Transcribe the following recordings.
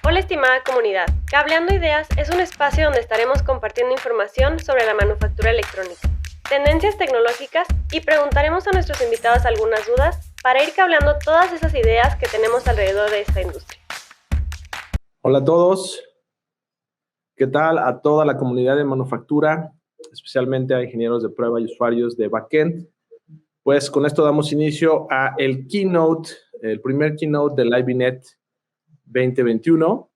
Hola estimada comunidad, Cableando Ideas es un espacio donde estaremos compartiendo información sobre la manufactura electrónica, tendencias tecnológicas y preguntaremos a nuestros invitados algunas dudas para ir cableando todas esas ideas que tenemos alrededor de esta industria. Hola a todos, ¿qué tal? A toda la comunidad de manufactura, especialmente a ingenieros de prueba y usuarios de backend. Pues con esto damos inicio a el keynote, el primer keynote del IBNet 2021,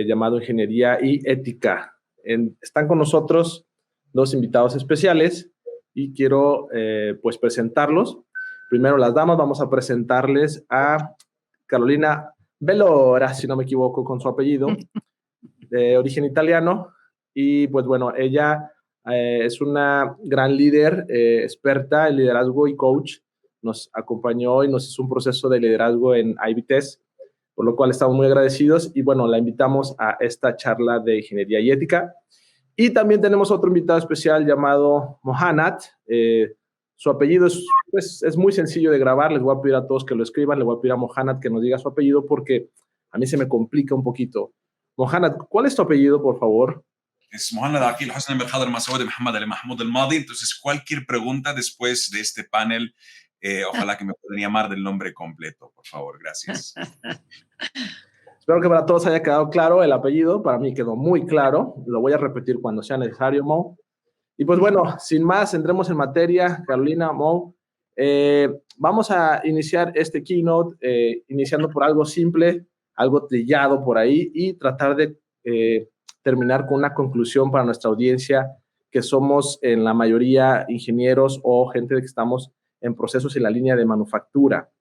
llamado Ingeniería y Ética. Están con nosotros dos invitados especiales y quiero pues presentarlos. Primero las damas, vamos a presentarles a Carolina Bellora, si no me equivoco con su apellido, de origen italiano, y pues bueno, ella es una gran líder, experta en liderazgo y coach. Nos acompañó y nos hizo un proceso de liderazgo en IBTES, por lo cual estamos muy agradecidos y bueno, la invitamos a esta charla de ingeniería y ética. Y también tenemos otro invitado especial llamado Mohanad. Su apellido es muy sencillo de grabar. Les voy a pedir a todos que lo escriban. Le voy a pedir a Mohanad que nos diga su apellido porque a mí se me complica un poquito. Mohanad, ¿cuál es tu apellido, por favor? Es Mohanad Aqil Hosni Mercado Masoud Muhammad Ali Mahmoud El Madi. Entonces, cualquier pregunta después de este panel, ojalá que me puedan llamar del nombre completo, por favor. Gracias. Espero que para todos haya quedado claro el apellido. Para mí quedó muy claro. Lo voy a repetir cuando sea necesario, Mo. Y pues bueno, sin más, entremos en materia. Carolina, Mo, vamos a iniciar este keynote iniciando por algo simple, algo trillado por ahí y tratar de terminar con una conclusión para nuestra audiencia, que somos en la mayoría ingenieros o gente que estamos en procesos en la línea de manufactura.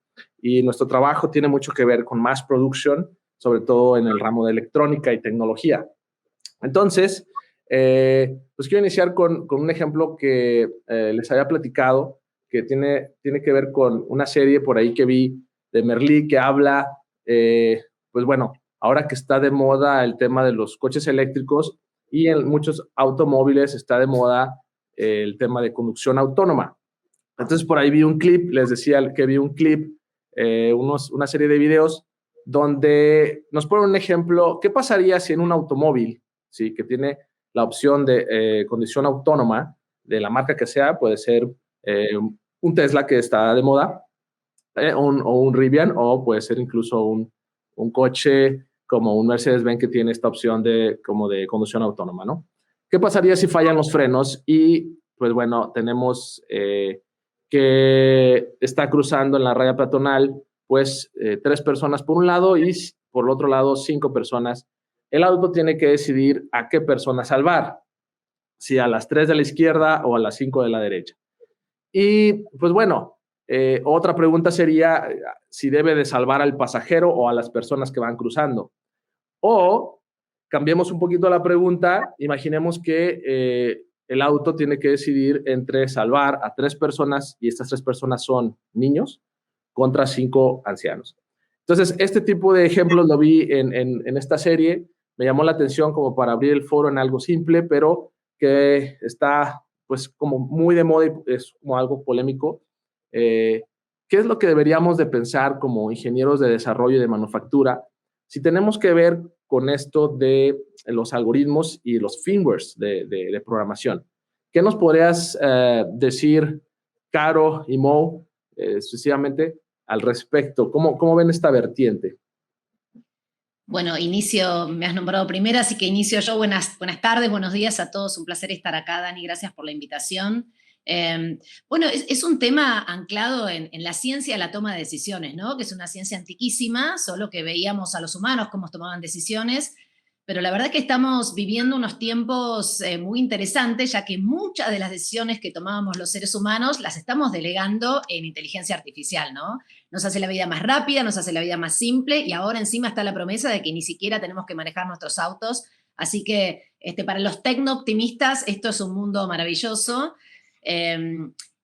Y nuestro trabajo tiene mucho que ver con mass production, sobre todo en el ramo de electrónica y tecnología. Entonces, pues quiero iniciar con un ejemplo que les había platicado, que tiene que ver con una serie por ahí que vi de Merlí que habla, pues bueno, ahora que está de moda el tema de los coches eléctricos y en muchos automóviles está de moda el tema de conducción autónoma. Entonces, por ahí vi un clip, les decía que vi un clip, una serie de videos donde nos ponen un ejemplo. ¿Qué pasaría si en un automóvil, sí, que tiene la opción de conducción autónoma, de la marca que sea, puede ser un Tesla que está de moda, o un Rivian, o puede ser incluso un coche como un Mercedes-Benz que tiene esta opción como de conducción autónoma, ¿no? ¿Qué pasaría si fallan los frenos? Y, pues bueno, tenemos que está cruzando en la raya peatonal, pues 3 personas por un lado y por el otro lado 5 personas. El auto tiene que decidir a qué persona salvar, si a las 3 de la izquierda o a las 5 de la derecha. Y pues bueno, otra pregunta sería si debe de salvar al pasajero o a las personas que van cruzando. O cambiemos un poquito la pregunta, imaginemos que el auto tiene que decidir entre salvar a 3 personas, y estas 3 personas son niños, contra 5 ancianos. Entonces, este tipo de ejemplos lo vi en esta serie. Me llamó la atención como para abrir el foro en algo simple, pero que está pues como muy de moda y es como algo polémico. ¿Qué es lo que deberíamos de pensar como ingenieros de desarrollo y de manufactura si tenemos que ver con esto de los algoritmos y los firmwares de programación? ¿Qué nos podrías decir, Caro y Mo, exclusivamente al respecto? ¿Cómo ven esta vertiente? Bueno, me has nombrado primero, así que inicio yo. Buenas tardes, buenos días a todos. Un placer estar acá, Dani. Gracias por la invitación. Bueno, es un tema anclado en la ciencia de la toma de decisiones, ¿no? Que es una ciencia antiquísima, solo que veíamos a los humanos cómo tomaban decisiones, pero la verdad que estamos viviendo unos tiempos muy interesantes, ya que muchas de las decisiones que tomábamos los seres humanos las estamos delegando en inteligencia artificial, ¿no? Nos hace la vida más rápida, nos hace la vida más simple, y ahora encima está la promesa de que ni siquiera tenemos que manejar nuestros autos. Así que para los tecno-optimistas esto es un mundo maravilloso.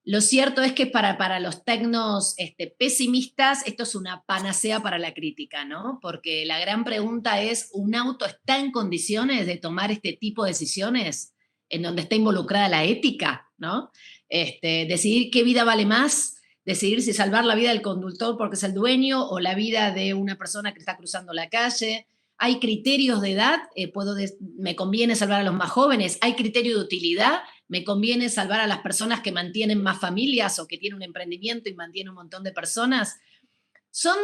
Lo cierto es que para los tecnos pesimistas esto es una panacea para la crítica, ¿no? Porque la gran pregunta es, ¿un auto está en condiciones de tomar este tipo de decisiones en donde está involucrada la ética, ¿no? Decidir qué vida vale más, decidir si salvar la vida del conductor porque es el dueño o la vida de una persona que está cruzando la calle. hay criterios de edad, me conviene salvar a los más jóvenes, hay criterio de utilidad, me conviene salvar a las personas que mantienen más familias o que tienen un emprendimiento y mantienen un montón de personas. Son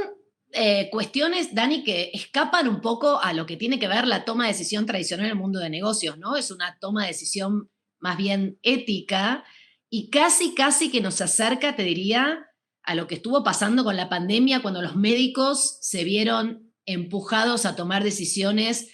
cuestiones, Dani, que escapan un poco a lo que tiene que ver la toma de decisión tradicional en el mundo de negocios, ¿no? Es una toma de decisión más bien ética y casi que nos acerca, te diría, a lo que estuvo pasando con la pandemia cuando los médicos se vieron empujados a tomar decisiones,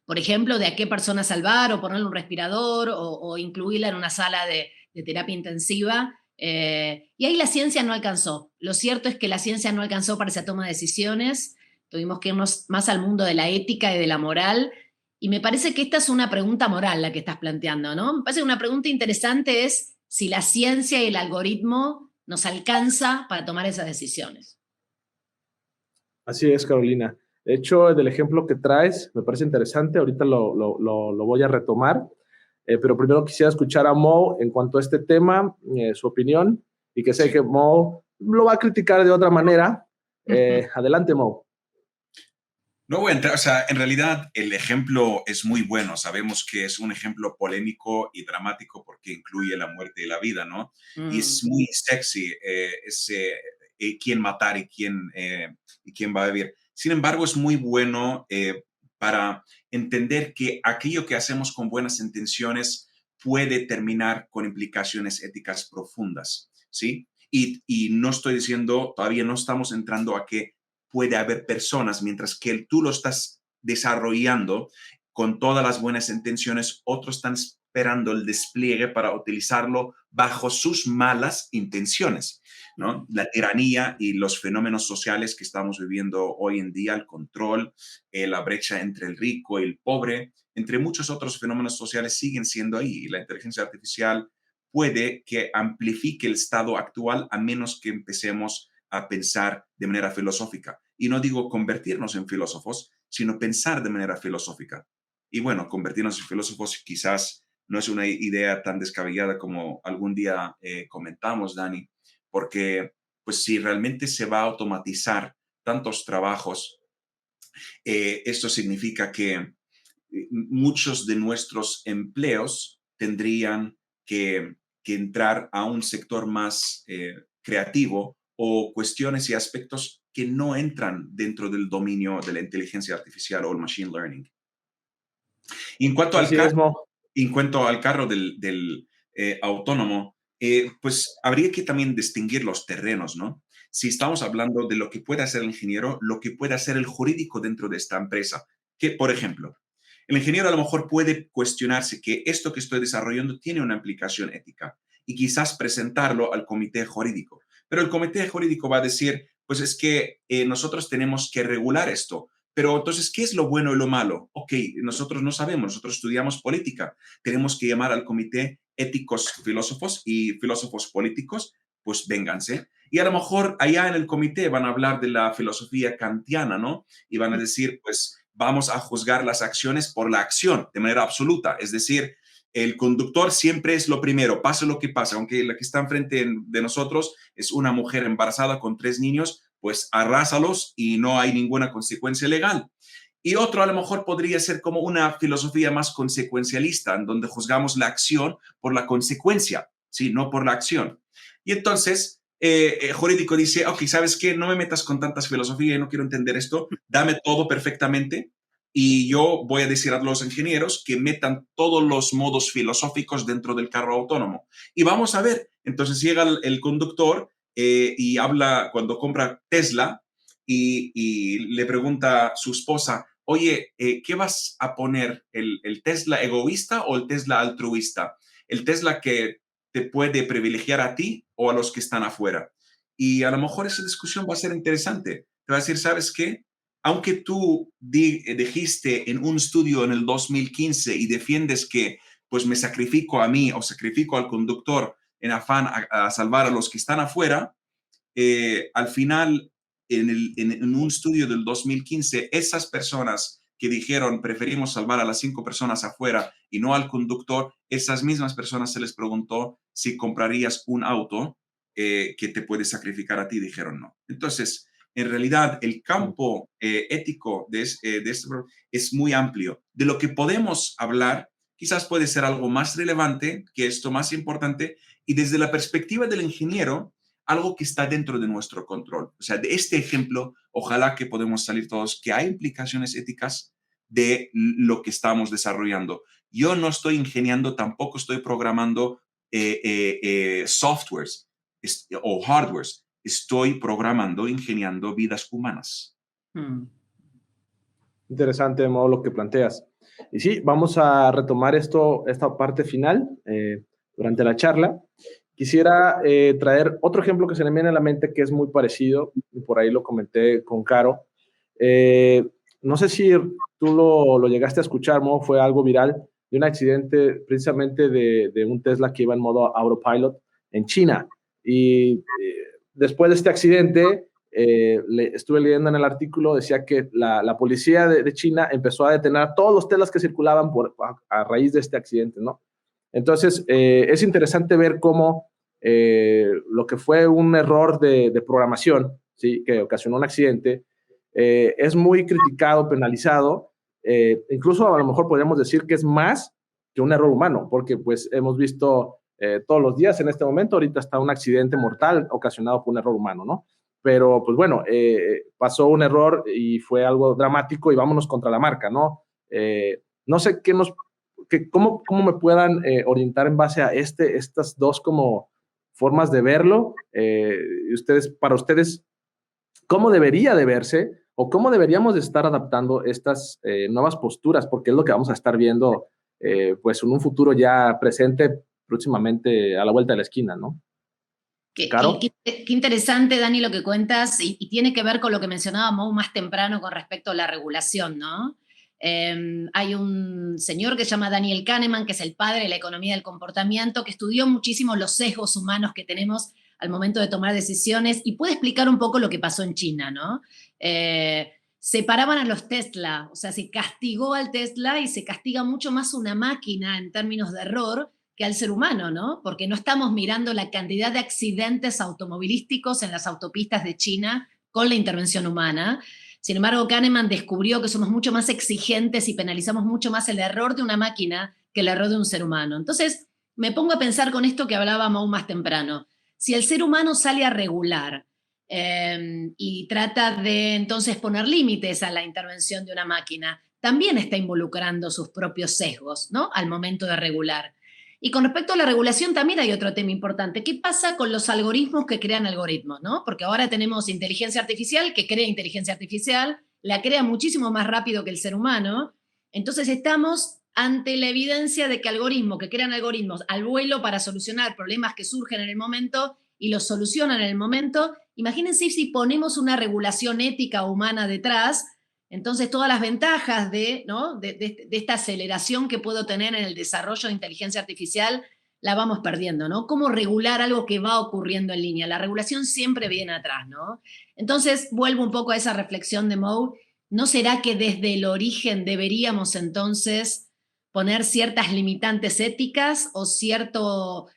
por ejemplo, de a qué persona salvar o ponerle un respirador o incluirla en una sala de terapia intensiva. Y ahí la ciencia no alcanzó. Lo cierto es que la ciencia no alcanzó para esa toma de decisiones. Tuvimos que irnos más al mundo de la ética y de la moral. Y me parece que esta es una pregunta moral la que estás planteando, ¿no? Me parece que una pregunta interesante es si la ciencia y el algoritmo nos alcanza para tomar esas decisiones. Así es, Carolina. De hecho, del ejemplo que traes, me parece interesante. Ahorita lo voy a retomar. Pero primero quisiera escuchar a Mo en cuanto a este tema, su opinión, y que sé que Mo lo va a criticar de otra manera. Adelante, Mo. No voy a entrar, o sea, en realidad el ejemplo es muy bueno. Sabemos que es un ejemplo polémico y dramático porque incluye la muerte y la vida, ¿no? Y es muy sexy quién matar y quién va a vivir. Sin embargo, es muy bueno para entender que aquello que hacemos con buenas intenciones puede terminar con implicaciones éticas profundas, ¿sí? Y no estoy diciendo, todavía no estamos entrando a que puede haber personas, mientras que tú lo estás desarrollando con todas las buenas intenciones, otros están esperando el despliegue para utilizarlo bajo sus malas intenciones, ¿no? La tiranía y los fenómenos sociales que estamos viviendo hoy en día, el control, la brecha entre el rico y el pobre, entre muchos otros fenómenos sociales siguen siendo ahí. Y la inteligencia artificial puede que amplifique el estado actual a menos que empecemos a pensar de manera filosófica. Y no digo convertirnos en filósofos, sino pensar de manera filosófica. Y bueno, convertirnos en filósofos quizás no es una idea tan descabellada como algún día comentamos, Dani, porque pues si realmente se va a automatizar tantos trabajos, esto significa que muchos de nuestros empleos tendrían que entrar a un sector más creativo o cuestiones y aspectos que no entran dentro del dominio de la inteligencia artificial o el machine learning. Y en cuanto al carro del autónomo, pues habría que también distinguir los terrenos, ¿no? Si estamos hablando de lo que puede hacer el ingeniero, lo que puede hacer el jurídico dentro de esta empresa, que, por ejemplo, el ingeniero a lo mejor puede cuestionarse que esto que estoy desarrollando tiene una implicación ética y quizás presentarlo al comité jurídico. Pero el comité jurídico va a decir, pues es que nosotros tenemos que regular esto. Pero entonces, ¿qué es lo bueno y lo malo? Ok, nosotros no sabemos, nosotros estudiamos política. Tenemos que llamar al comité éticos filósofos y filósofos políticos, pues vénganse. Y a lo mejor allá en el comité van a hablar de la filosofía kantiana, ¿no? Y van a decir, pues vamos a juzgar las acciones por la acción de manera absoluta. Es decir, el conductor siempre es lo primero, pase lo que pase. Aunque la que está enfrente de nosotros es una mujer embarazada con 3 niños, pues arrásalos y no hay ninguna consecuencia legal. Y otro a lo mejor podría ser como una filosofía más consecuencialista, en donde juzgamos la acción por la consecuencia, ¿sí? No por la acción. Y entonces, el jurídico dice, ok, ¿sabes qué? No me metas con tantas filosofías, no quiero entender esto, dame todo perfectamente y yo voy a decir a los ingenieros que metan todos los modos filosóficos dentro del carro autónomo. Y vamos a ver, entonces llega el conductor y habla cuando compra Tesla y le pregunta a su esposa, oye, ¿qué vas a poner? ¿El Tesla egoísta o el Tesla altruista? ¿El Tesla que te puede privilegiar a ti o a los que están afuera? Y a lo mejor esa discusión va a ser interesante. Te va a decir, ¿sabes qué? Aunque tú dijiste en un estudio en el 2015 y defiendes que pues me sacrifico a mí o sacrifico al conductor en afán a salvar a los que están afuera, al final, en un estudio del 2015, esas personas que dijeron preferimos salvar a las 5 personas afuera y no al conductor, esas mismas personas se les preguntó si comprarías un auto que te puede sacrificar a ti, dijeron no. Entonces, en realidad el campo ético de este es muy amplio. De lo que podemos hablar, quizás puede ser algo más relevante que esto, más importante, y desde la perspectiva del ingeniero, algo que está dentro de nuestro control. O sea, de este ejemplo, ojalá que podamos salir todos, que hay implicaciones éticas de lo que estamos desarrollando. Yo no estoy ingeniando, tampoco estoy programando softwares o hardwares. Estoy programando, ingeniando vidas humanas. Interesante, Mo, lo que planteas. Y sí, vamos a retomar esta parte final durante la charla. Quisiera traer otro ejemplo que se me viene a la mente que es muy parecido, y por ahí lo comenté con Caro. No sé si tú lo llegaste a escuchar, Mo, fue algo viral de un accidente precisamente de un Tesla que iba en modo autopilot en China. Y después de este accidente, estuve leyendo en el artículo, decía que la policía de China empezó a detener a todos los Teslas que circulaban a raíz de este accidente, ¿no? Entonces, es interesante ver cómo lo que fue un error de programación, ¿sí?, que ocasionó un accidente, es muy criticado, penalizado, incluso a lo mejor podríamos decir que es más que un error humano, porque pues hemos visto todos los días en este momento, ahorita está un accidente mortal ocasionado por un error humano, ¿no? Pero pues bueno, pasó un error y fue algo dramático y vámonos contra la marca, ¿no? No sé cómo me puedan orientar en base a estas dos como formas de verlo. Para ustedes, ¿cómo debería de verse o cómo deberíamos de estar adaptando estas nuevas posturas? Porque es lo que vamos a estar viendo pues en un futuro ya presente próximamente a la vuelta de la esquina, ¿no? Qué interesante, Dani, lo que cuentas, y tiene que ver con lo que mencionaba Mo más temprano con respecto a la regulación, ¿no? Hay un señor que se llama Daniel Kahneman, que es el padre de la economía del comportamiento, que estudió muchísimo los sesgos humanos que tenemos al momento de tomar decisiones y puede explicar un poco lo que pasó en China, ¿no? Separaban a los Tesla, o sea, se castigó al Tesla y se castiga mucho más una máquina en términos de error que al ser humano, ¿no? Porque no estamos mirando la cantidad de accidentes automovilísticos en las autopistas de China con la intervención humana. Sin embargo, Kahneman descubrió que somos mucho más exigentes y penalizamos mucho más el error de una máquina que el error de un ser humano. Entonces, me pongo a pensar con esto que hablábamos más temprano. Si el ser humano sale a regular y trata de entonces poner límites a la intervención de una máquina, también está involucrando sus propios sesgos, ¿no?, al momento de regular. Y con respecto a la regulación también hay otro tema importante. ¿Qué pasa con los algoritmos que crean algoritmos, ¿no? Porque ahora tenemos inteligencia artificial que crea inteligencia artificial, la crea muchísimo más rápido que el ser humano. Entonces estamos ante la evidencia de que algoritmos que crean algoritmos al vuelo para solucionar problemas que surgen en el momento y los solucionan en el momento. Imagínense si ponemos una regulación ética humana detrás. Entonces, todas las ventajas ¿no?, de esta aceleración que puedo tener en el desarrollo de inteligencia artificial la vamos perdiendo, ¿no? ¿Cómo regular algo que va ocurriendo en línea? La regulación siempre viene atrás, ¿no? Entonces, vuelvo un poco a esa reflexión de Mo. ¿No será que desde el origen deberíamos entonces poner ciertas limitantes éticas o cierto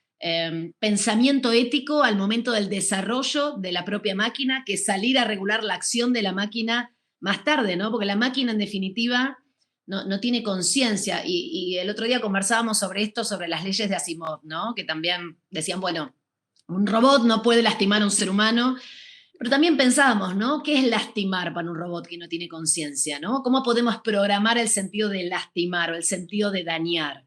pensamiento ético al momento del desarrollo de la propia máquina que salir a regular la acción de la máquina más tarde, ¿no? Porque la máquina, en definitiva, no tiene conciencia. Y el otro día conversábamos sobre esto, sobre las leyes de Asimov, ¿no? Que también decían, bueno, un robot no puede lastimar a un ser humano, pero también pensábamos, ¿no? ¿Qué es lastimar para un robot que no tiene conciencia, ¿no? ¿Cómo podemos programar el sentido de lastimar o el sentido de dañar?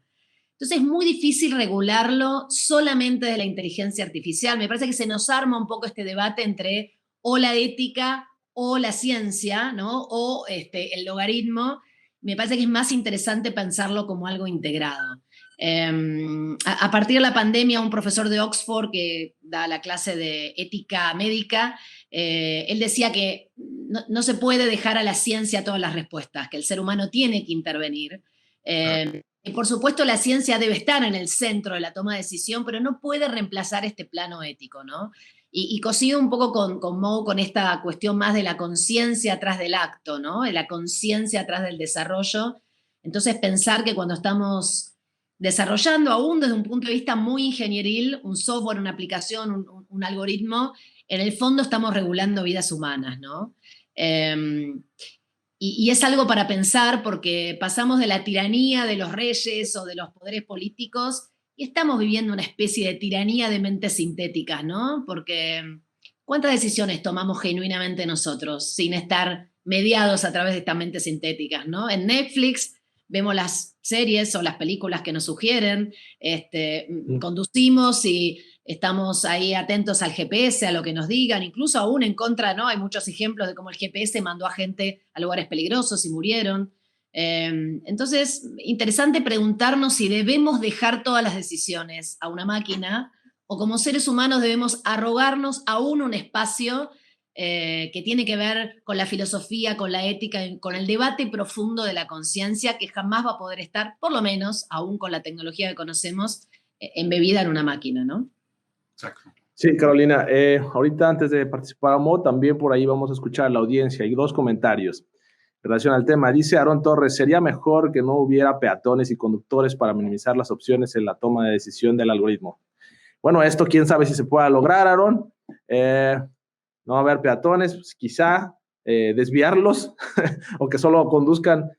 Entonces es muy difícil regularlo solamente de la inteligencia artificial. Me parece que se nos arma un poco este debate entre o la ética o la ciencia, ¿no?, o el logaritmo. Me parece que es más interesante pensarlo como algo integrado. A partir de la pandemia, un profesor de Oxford que da la clase de ética médica, él decía que no se puede dejar a la ciencia todas las respuestas, que el ser humano tiene que intervenir. Y por supuesto la ciencia debe estar en el centro de la toma de decisión, pero no puede reemplazar este plano ético, ¿no? Y coincido un poco con Mo con esta cuestión más de la conciencia atrás del acto, ¿no? De la conciencia atrás del desarrollo. Entonces pensar que cuando estamos desarrollando, aún desde un punto de vista muy ingenieril, un software, una aplicación, un algoritmo, en el fondo estamos regulando vidas humanas, ¿no? Y es algo para pensar porque pasamos de la tiranía de los reyes o de los poderes políticos y estamos viviendo una especie de tiranía de mentes sintéticas, ¿no? Porque ¿cuántas decisiones tomamos genuinamente nosotros sin estar mediados a través de estas mentes sintéticas, ¿no? En Netflix vemos las series o las películas que nos sugieren, conducimos y estamos ahí atentos al GPS, a lo que nos digan, incluso aún en contra, ¿no? Hay muchos ejemplos de cómo el GPS mandó a gente a lugares peligrosos y murieron. Entonces, interesante preguntarnos si debemos dejar todas las decisiones a una máquina o como seres humanos debemos arrogarnos aún un espacio que tiene que ver con la filosofía, con la ética, con el debate profundo de la conciencia que jamás va a poder estar, por lo menos, aún con la tecnología que conocemos, embebida en una máquina, ¿no? Exacto. Sí, Carolina, ahorita antes de participar, Mo, también por ahí vamos a escuchar a la audiencia y 2 comentarios en relación al tema. Dice Aaron Torres, ¿sería mejor que no hubiera peatones y conductores para minimizar las opciones en la toma de decisión del algoritmo? Bueno, esto quién sabe si se pueda lograr, Aaron. No va a haber peatones, pues quizá desviarlos o que solo conduzcan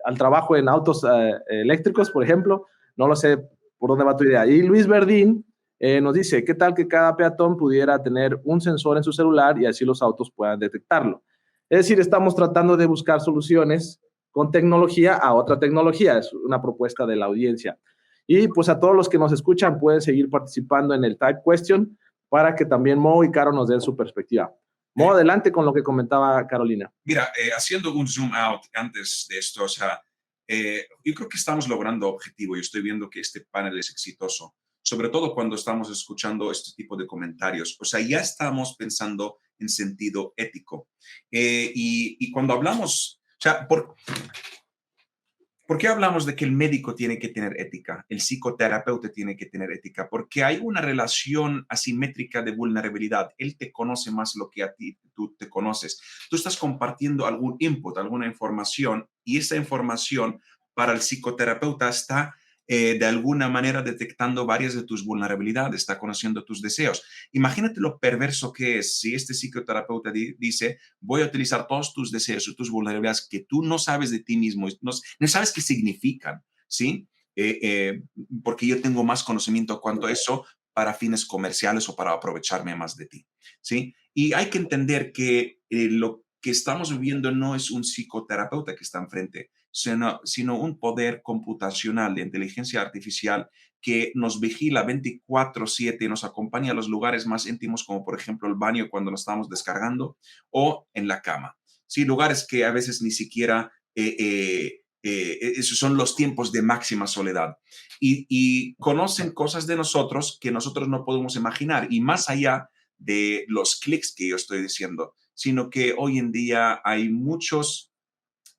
al trabajo en autos eléctricos, por ejemplo. No lo sé por dónde va tu idea. Y Luis Verdín nos dice, ¿qué tal que cada peatón pudiera tener un sensor en su celular y así los autos puedan detectarlo? Es decir, estamos tratando de buscar soluciones con tecnología a otra tecnología. Es una propuesta de la audiencia. Y pues a todos los que nos escuchan pueden seguir participando en el Type Question para que también Mo y Caro nos den su perspectiva. Mo, adelante con lo que comentaba Carolina. Mira, haciendo un zoom out antes de esto, o sea, yo creo que estamos logrando objetivo. Yo estoy viendo que este panel es exitoso, sobre todo cuando estamos escuchando este tipo de comentarios. O sea, ya estamos pensando en sentido ético. Y cuando hablamos, o sea, ¿por qué hablamos de que el médico tiene que tener ética? El psicoterapeuta tiene que tener ética, porque hay una relación asimétrica de vulnerabilidad. Él te conoce más lo que a ti tú te conoces. Tú estás compartiendo algún input, alguna información, y esa información para el psicoterapeuta está de alguna manera detectando varias de tus vulnerabilidades, está conociendo tus deseos. Imagínate lo perverso que es si este psicoterapeuta dice, voy a utilizar todos tus deseos o tus vulnerabilidades que tú no sabes de ti mismo, no sabes qué significan, ¿sí? Porque yo tengo más conocimiento cuanto a eso para fines comerciales o para aprovecharme más de ti, ¿sí? Y hay que entender que lo que estamos viviendo no es un psicoterapeuta que está enfrente, sino un poder computacional de inteligencia artificial que nos vigila 24/7 y nos acompaña a los lugares más íntimos, como por ejemplo el baño cuando nos estamos descargando o en la cama. Sí, lugares que a veces ni siquiera esos son los tiempos de máxima soledad. Y conocen cosas de nosotros que nosotros no podemos imaginar. Y más allá de los clics que yo estoy diciendo, sino que hoy en día hay muchos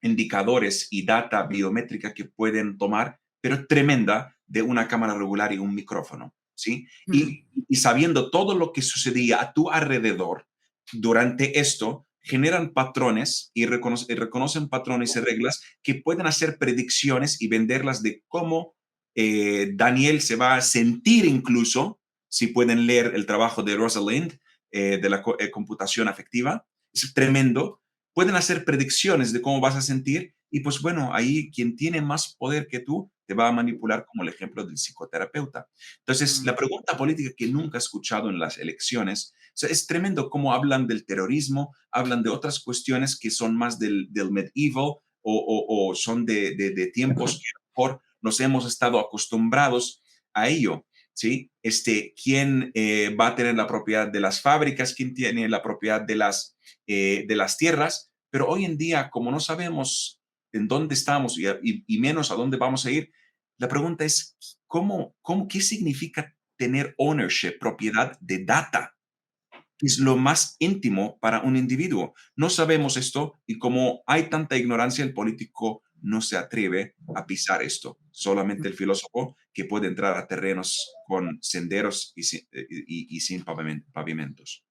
indicadores y data biométrica que pueden tomar, pero tremenda, de una cámara regular y un micrófono, ¿sí? Y sabiendo todo lo que sucedía a tu alrededor durante esto, generan patrones y reconocen patrones y reglas que pueden hacer predicciones y venderlas de cómo Daniel se va a sentir incluso, si pueden leer el trabajo de Rosalind, de la computación afectiva. Es tremendo. Pueden hacer predicciones de cómo vas a sentir y pues bueno, ahí quien tiene más poder que tú te va a manipular, como el ejemplo del psicoterapeuta. Entonces, la pregunta política que nunca he escuchado en las elecciones, o sea, es tremendo cómo hablan del terrorismo, hablan de otras cuestiones que son más del medieval o son de tiempos que mejor nos hemos estado acostumbrados a ello. ¿Sí? ¿Quién va a tener la propiedad de las fábricas? ¿Quién tiene la propiedad de las tierras? Pero hoy en día, como no sabemos en dónde estamos y menos a dónde vamos a ir, la pregunta es, ¿qué significa tener ownership, propiedad de data? Es lo más íntimo para un individuo. No sabemos esto y como hay tanta ignorancia, el político no se atreve a pisar esto. Solamente el filósofo que puede entrar a terrenos con senderos y sin pavimentos.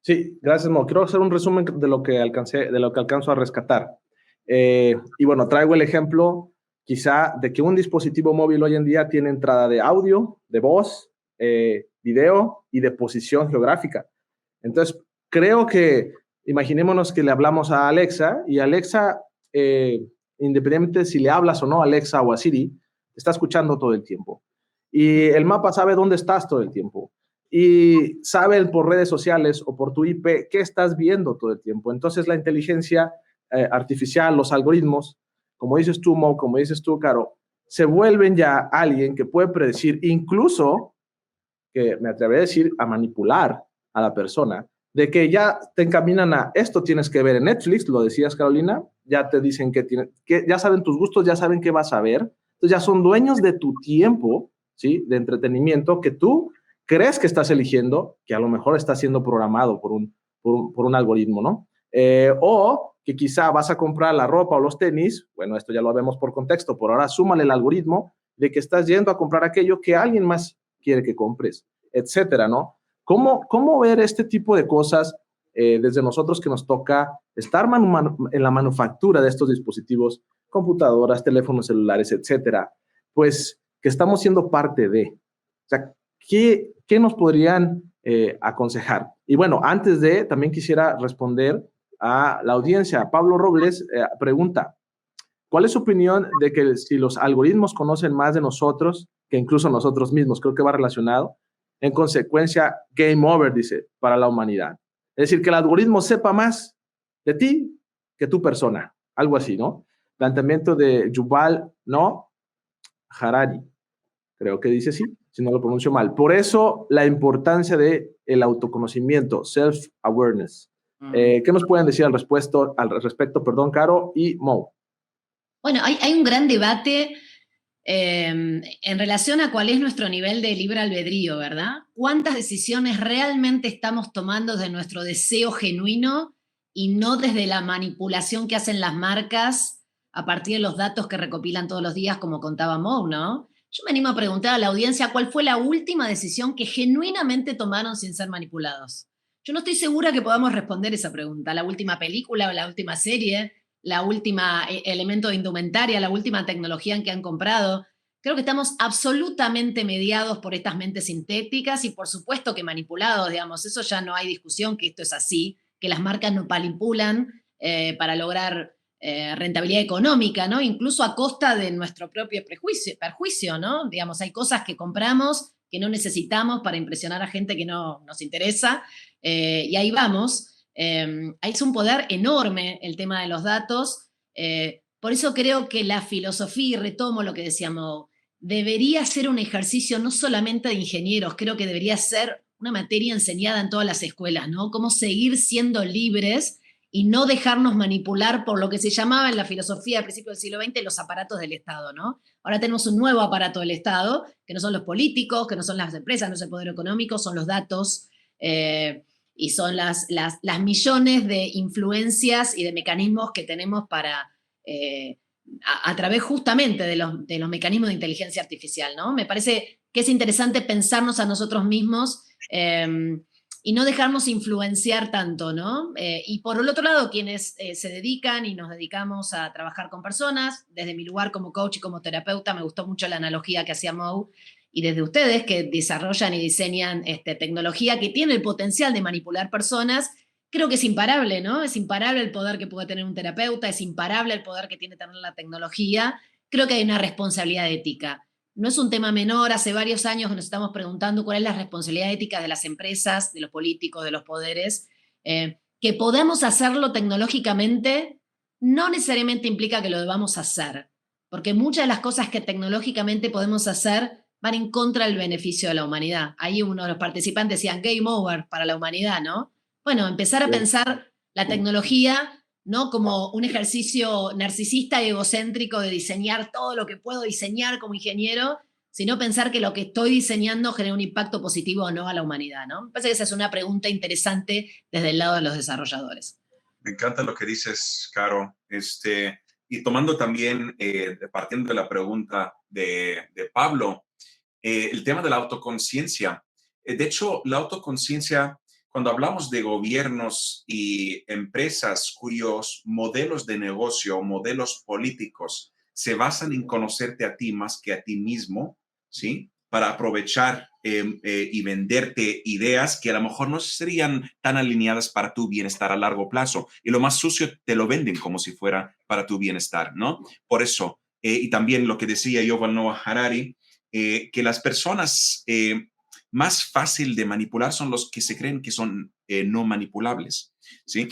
Sí, gracias, Mo. Quiero hacer un resumen de lo que alcanzo a rescatar. Y bueno, traigo el ejemplo quizá de que un dispositivo móvil hoy en día tiene entrada de audio, de voz, video y de posición geográfica. Entonces, creo que, imaginémonos que le hablamos a Alexa y Alexa, independientemente de si le hablas o no a Alexa o a Siri, te está escuchando todo el tiempo. Y el mapa sabe dónde estás todo el tiempo. Y sabe por redes sociales o por tu IP qué estás viendo todo el tiempo. Entonces, la inteligencia artificial, los algoritmos, como dices tú, Mo, como dices tú, Caro, se vuelven ya alguien que puede predecir, incluso, que me atrevería a decir, a manipular a la persona, de que ya te encaminan a esto tienes que ver en Netflix, lo decías, Carolina, ya te dicen que ya saben tus gustos, ya saben qué vas a ver, entonces ya son dueños de tu tiempo, ¿sí? De entretenimiento que tú crees que estás eligiendo, que a lo mejor está siendo programado por un algoritmo, ¿no? O que quizá vas a comprar la ropa o los tenis, bueno, esto ya lo vemos por contexto, por ahora súmale el algoritmo de que estás yendo a comprar aquello que alguien más quiere que compres, etcétera, ¿no? ¿Cómo ver este tipo de cosas desde nosotros que nos toca estar en la manufactura de estos dispositivos, computadoras, teléfonos celulares, etcétera? Pues que estamos siendo parte de. O sea, ¿qué nos podrían aconsejar? Y bueno, antes de, también quisiera responder a la audiencia. Pablo Robles pregunta, ¿cuál es su opinión de que si los algoritmos conocen más de nosotros que incluso nosotros mismos? Creo que va relacionado. En consecuencia, game over, dice, para la humanidad. Es decir, que el algoritmo sepa más de ti que tu persona. Algo así, ¿no? Planteamiento de Yuval Noah Harari. Creo que dice sí, si no lo pronuncio mal. Por eso, la importancia del autoconocimiento, self-awareness. ¿Qué nos pueden decir al respecto, Caro y Mo? Bueno, hay un gran debate en relación a cuál es nuestro nivel de libre albedrío, ¿verdad? ¿Cuántas decisiones realmente estamos tomando desde nuestro deseo genuino y no desde la manipulación que hacen las marcas a partir de los datos que recopilan todos los días, como contaba Mo, ¿no? Yo me animo a preguntar a la audiencia cuál fue la última decisión que genuinamente tomaron sin ser manipulados. Yo no estoy segura que podamos responder esa pregunta. La última película o la última serie, la última elemento de indumentaria, la última tecnología en que han comprado. Creo que estamos absolutamente mediados por estas mentes sintéticas y por supuesto que manipulados, digamos, eso ya no hay discusión que esto es así, que las marcas no manipulan para lograr rentabilidad económica, ¿no? Incluso a costa de nuestro propio perjuicio, ¿no? Digamos, hay cosas que compramos que no necesitamos para impresionar a gente que no nos interesa, y ahí vamos. Es un poder enorme el tema de los datos, por eso creo que la filosofía, y retomo lo que decíamos, debería ser un ejercicio no solamente de ingenieros, creo que debería ser una materia enseñada en todas las escuelas, ¿no? Cómo seguir siendo libres y no dejarnos manipular por lo que se llamaba en la filosofía a principios del siglo XX los aparatos del Estado, ¿no? Ahora tenemos un nuevo aparato del Estado, que no son los políticos, que no son las empresas, no es el poder económico, son los datos, y son las millones de influencias y de mecanismos que tenemos para, a través justamente de los mecanismos de inteligencia artificial, ¿no? Me parece que es interesante pensarnos a nosotros mismos y no dejarnos influenciar tanto, ¿no? Y por el otro lado, quienes se dedican y nos dedicamos a trabajar con personas, desde mi lugar como coach y como terapeuta, me gustó mucho la analogía que hacía Mo, y desde ustedes que desarrollan y diseñan tecnología que tiene el potencial de manipular personas, creo que es imparable, ¿no? Es imparable el poder que puede tener un terapeuta, es imparable el poder que tiene tener la tecnología. Creo que hay una responsabilidad ética. No es un tema menor, hace varios años que nos estamos preguntando cuál es la responsabilidad ética de las empresas, de los políticos, de los poderes. Que podamos hacerlo tecnológicamente no necesariamente implica que lo debamos hacer, porque muchas de las cosas que tecnológicamente podemos hacer van en contra del beneficio de la humanidad. Ahí uno de los participantes decía game over para la humanidad, ¿no? Bueno, empezar a pensar la tecnología no como un ejercicio narcisista y egocéntrico de diseñar todo lo que puedo diseñar como ingeniero, sino pensar que lo que estoy diseñando genera un impacto positivo o no a la humanidad, ¿no? Me parece que esa es una pregunta interesante desde el lado de los desarrolladores. Me encanta lo que dices, Caro. Y tomando también, partiendo de la pregunta de Pablo, el tema de la autoconciencia. De hecho, la autoconciencia, cuando hablamos de gobiernos y empresas cuyos modelos de negocio, modelos políticos, se basan en conocerte a ti más que a ti mismo, ¿sí? Para aprovechar y venderte ideas que a lo mejor no serían tan alineadas para tu bienestar a largo plazo. Y lo más sucio te lo venden como si fuera para tu bienestar, ¿no? Por eso, y también lo que decía Yuval Noah Harari, que las personas más fácil de manipular son los que se creen que son no manipulables, ¿sí?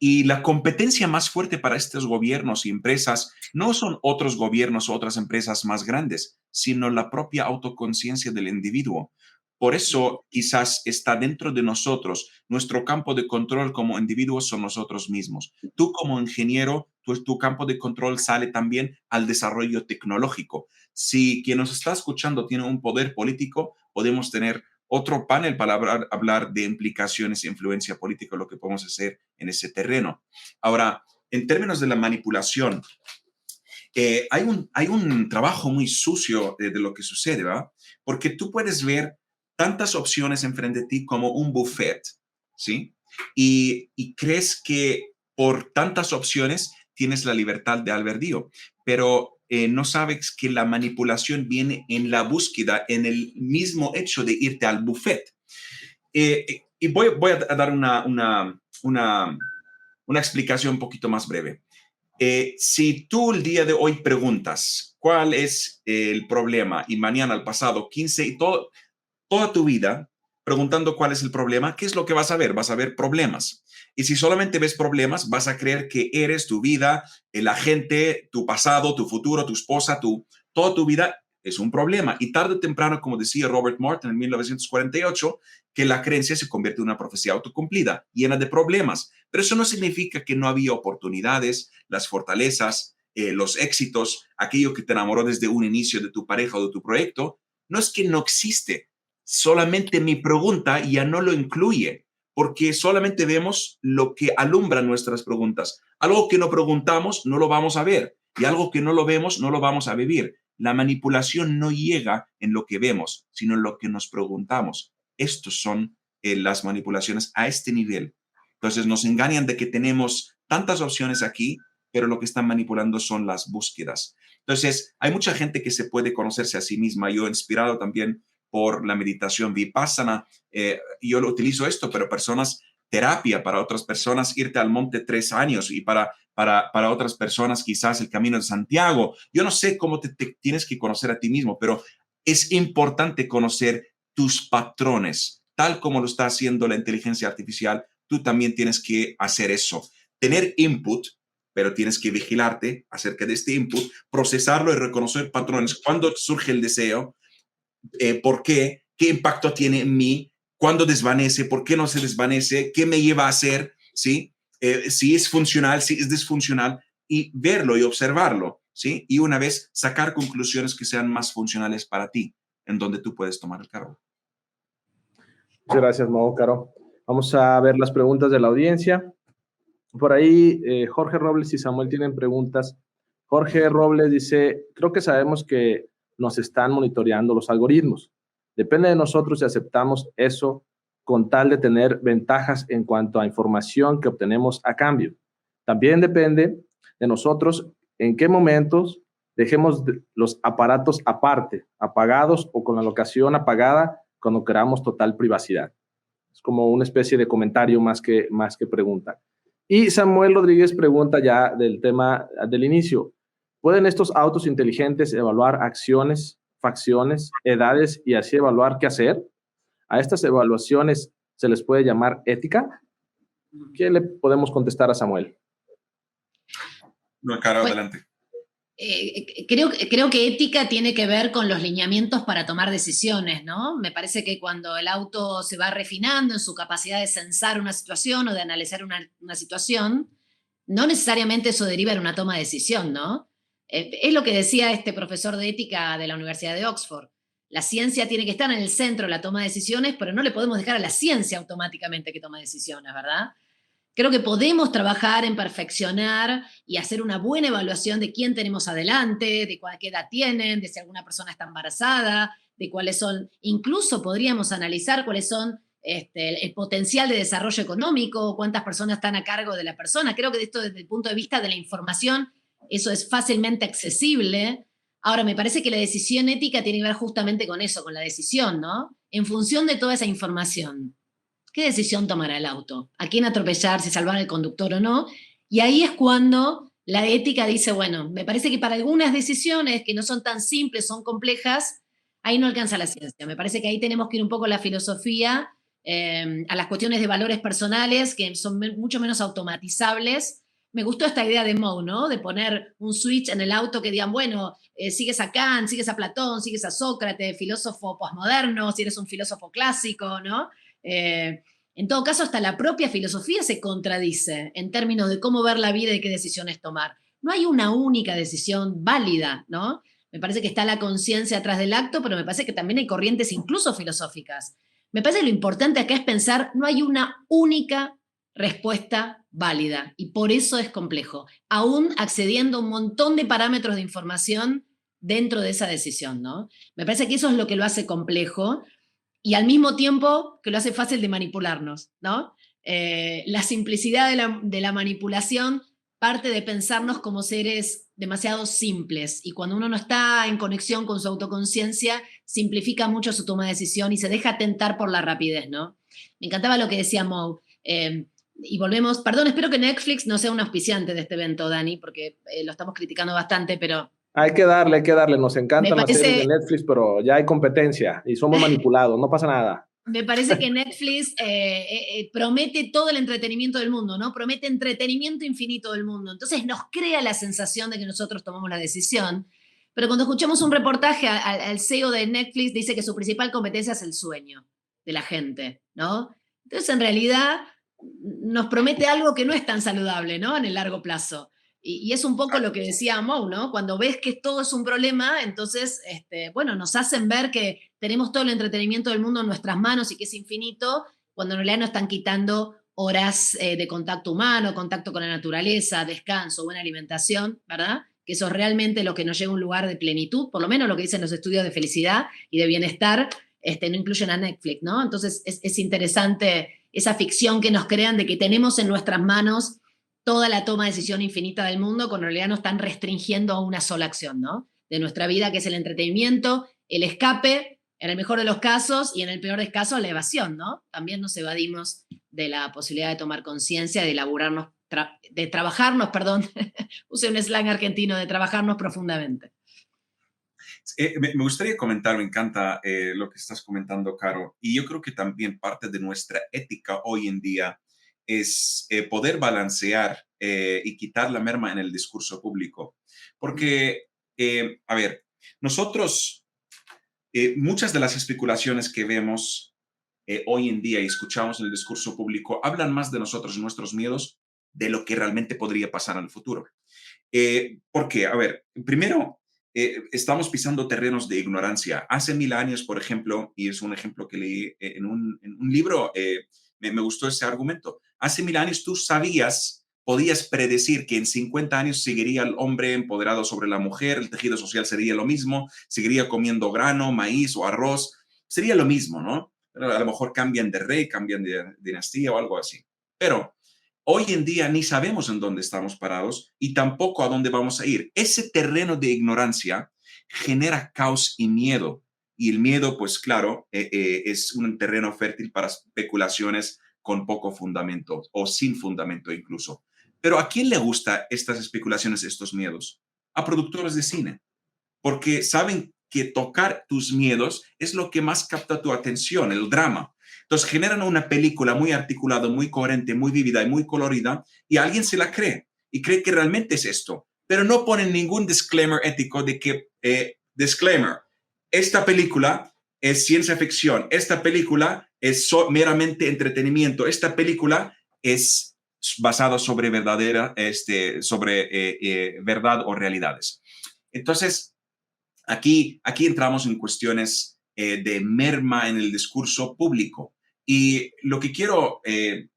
Y la competencia más fuerte para estos gobiernos y empresas no son otros gobiernos o otras empresas más grandes, sino la propia autoconciencia del individuo. Por eso quizás está dentro de nosotros. Nuestro campo de control como individuos son nosotros mismos. Tú como ingeniero, tu campo de control sale también al desarrollo tecnológico. Si quien nos está escuchando tiene un poder político, podemos tener otro panel para hablar de implicaciones e influencia política, lo que podemos hacer en ese terreno. Ahora, en términos de la manipulación, hay un trabajo muy sucio de lo que sucede, ¿verdad? Porque tú puedes ver tantas opciones enfrente de ti como un buffet, ¿sí? Y crees que por tantas opciones tienes la libertad de albedrío, pero no sabes que la manipulación viene en la búsqueda, en el mismo hecho de irte al buffet. Y voy a dar una explicación un poquito más breve. Si tú el día de hoy preguntas cuál es el problema y mañana al pasado 15 y toda tu vida preguntando cuál es el problema, ¿qué es lo que vas a ver? Vas a ver problemas. Y si solamente ves problemas, vas a creer que eres tu vida, la gente, tu pasado, tu futuro, tu esposa, toda tu vida es un problema. Y tarde o temprano, como decía Robert Morton en 1948, que la creencia se convierte en una profecía autocumplida, llena de problemas. Pero eso no significa que no había oportunidades, las fortalezas, los éxitos, aquello que te enamoró desde un inicio de tu pareja o de tu proyecto. No es que no existe. Solamente mi pregunta ya no lo incluye, porque solamente vemos lo que alumbra nuestras preguntas. Algo que no preguntamos no lo vamos a ver, y algo que no lo vemos no lo vamos a vivir. La manipulación no llega en lo que vemos, sino en lo que nos preguntamos. Estos son las manipulaciones a este nivel. Entonces nos engañan de que tenemos tantas opciones aquí, pero lo que están manipulando son las búsquedas. Entonces hay mucha gente que se puede conocerse a sí misma. Yo he inspirado también por la meditación Vipassana. Yo lo utilizo esto, pero terapia para otras personas, irte al monte 3 años y para otras personas quizás el camino de Santiago. Yo no sé cómo te tienes que conocer a ti mismo, pero es importante conocer tus patrones, tal como lo está haciendo la inteligencia artificial. Tú también tienes que hacer eso, tener input, pero tienes que vigilarte acerca de este input, procesarlo y reconocer patrones. ¿Cuándo surge el deseo? ¿Por qué? ¿Qué impacto tiene en mí? ¿Cuándo desvanece? ¿Por qué no se desvanece? ¿Qué me lleva a hacer? ¿Sí? Si es funcional, si es disfuncional, y verlo y observarlo, ¿sí? Y una vez sacar conclusiones que sean más funcionales para ti, en donde tú puedes tomar el cargo. Muchas gracias, Mo, Caro. Vamos a ver las preguntas de la audiencia. Por ahí, Jorge Robles y Samuel tienen preguntas. Jorge Robles dice, creo que sabemos que nos están monitoreando los algoritmos. Depende de nosotros si aceptamos eso con tal de tener ventajas en cuanto a información que obtenemos a cambio. También depende de nosotros en qué momentos dejemos los aparatos aparte, apagados o con la locación apagada cuando queramos total privacidad. Es como una especie de comentario más que pregunta. Y Samuel Rodríguez pregunta ya del tema del inicio. ¿Pueden estos autos inteligentes evaluar acciones, facciones, edades y así evaluar qué hacer? ¿A estas evaluaciones se les puede llamar ética? ¿Qué le podemos contestar a Samuel? No, Caro, adelante. Creo que ética tiene que ver con los lineamientos para tomar decisiones, ¿no? Me parece que cuando el auto se va refinando en su capacidad de censar una situación o de analizar una situación, no necesariamente eso deriva en una toma de decisión, ¿no? Es lo que decía este profesor de ética de la Universidad de Oxford. La ciencia tiene que estar en el centro de la toma de decisiones, pero no le podemos dejar a la ciencia automáticamente que tome decisiones, ¿verdad? Creo que podemos trabajar en perfeccionar y hacer una buena evaluación de quién tenemos adelante, de qué edad tienen, de si alguna persona está embarazada, de cuáles son, incluso podríamos analizar cuáles son el potencial de desarrollo económico, cuántas personas están a cargo de la persona. Creo que esto desde el punto de vista de la información, eso es fácilmente accesible. Ahora, me parece que la decisión ética tiene que ver justamente con eso, con la decisión, ¿no? En función de toda esa información, ¿qué decisión tomará el auto? ¿A quién atropellar, si salvar al conductor o no? Y ahí es cuando la ética dice, bueno, me parece que para algunas decisiones que no son tan simples, son complejas, ahí no alcanza la ciencia. Me parece que ahí tenemos que ir un poco a la filosofía, a las cuestiones de valores personales, que son mucho menos automatizables. Me gustó esta idea de Moe, ¿no? De poner un switch en el auto que digan, bueno, sigues a Kant, sigues a Platón, sigues a Sócrates, filósofo posmoderno, si eres un filósofo clásico, ¿no? En todo caso, hasta la propia filosofía se contradice en términos de cómo ver la vida y qué decisiones tomar. No hay una única decisión válida, ¿no? Me parece que está la conciencia atrás del acto, pero me parece que también hay corrientes incluso filosóficas. Me parece que lo importante acá es pensar, no hay una única respuesta válida y por eso es complejo, aún accediendo a un montón de parámetros de información dentro de esa decisión, ¿no? Me parece que eso es lo que lo hace complejo y al mismo tiempo que lo hace fácil de manipularnos, ¿no? La simplicidad de la manipulación parte de pensarnos como seres demasiado simples y cuando uno no está en conexión con su autoconciencia, simplifica mucho su toma de decisión y se deja tentar por la rapidez, ¿no? Me encantaba lo que decía Moe. Y volvemos, perdón, espero que Netflix no sea un auspiciante de este evento, Dani, porque lo estamos criticando bastante, pero Hay que darle. Nos me encantan las series de parece, Netflix, pero ya hay competencia y somos manipulados, no pasa nada. me parece que Netflix promete todo el entretenimiento del mundo, ¿no? Promete entretenimiento infinito del mundo. Entonces nos crea la sensación de que nosotros tomamos la decisión. Pero cuando escuchamos un reportaje al CEO de Netflix, dice que su principal competencia es el sueño de la gente, ¿no? Entonces, en realidad, nos promete algo que no es tan saludable, ¿no? En el largo plazo. Y es un poco lo que decía Moe, ¿no? Cuando ves que todo es un problema, entonces, bueno, nos hacen ver que tenemos todo el entretenimiento del mundo en nuestras manos y que es infinito, cuando en realidad nos están quitando horas de contacto humano, contacto con la naturaleza, descanso, buena alimentación, ¿verdad? Que eso es realmente lo que nos lleva a un lugar de plenitud, por lo menos lo que dicen los estudios de felicidad y de bienestar, no incluyen a Netflix, ¿no? Entonces es interesante esa ficción que nos crean de que tenemos en nuestras manos toda la toma de decisión infinita del mundo, cuando en realidad nos están restringiendo a una sola acción, ¿no? De nuestra vida, que es el entretenimiento, el escape, en el mejor de los casos, y en el peor de los casos, la evasión, ¿no? También nos evadimos de la posibilidad de tomar conciencia, de elaborarnos, de trabajarnos, perdón, use un slang argentino, de trabajarnos profundamente. Me gustaría comentar, me encanta lo que estás comentando, Caro, y yo creo que también parte de nuestra ética hoy en día es poder balancear y quitar la merma en el discurso público. Porque, a ver, nosotros, muchas de las especulaciones que vemos hoy en día y escuchamos en el discurso público hablan más de nosotros y nuestros miedos de lo que realmente podría pasar en el futuro. ¿Por qué? A ver, primero, estamos pisando terrenos de ignorancia. Hace 1000 años, por ejemplo, y es un ejemplo que leí en un libro, me gustó ese argumento. Hace 1000 años tú podías predecir que en 50 años seguiría el hombre empoderado sobre la mujer, el tejido social sería lo mismo, seguiría comiendo grano, maíz o arroz, sería lo mismo, ¿no? Pero a lo mejor cambian de rey, cambian de dinastía o algo así. Pero hoy en día ni sabemos en dónde estamos parados y tampoco a dónde vamos a ir. Ese terreno de ignorancia genera caos y miedo. Y el miedo, pues claro, es un terreno fértil para especulaciones con poco fundamento o sin fundamento incluso. Pero ¿a quién le gustan estas especulaciones, estos miedos? A productores de cine, porque saben que tocar tus miedos es lo que más capta tu atención, el drama. Entonces generan una película muy articulada, muy coherente, muy vívida y muy colorida y alguien se la cree y cree que realmente es esto, pero no ponen ningún disclaimer ético de que, disclaimer, esta película es ciencia ficción, esta película es meramente entretenimiento, esta película es basada sobre verdad o realidades. Entonces, aquí entramos en cuestiones de merma en el discurso público. Y lo que quiero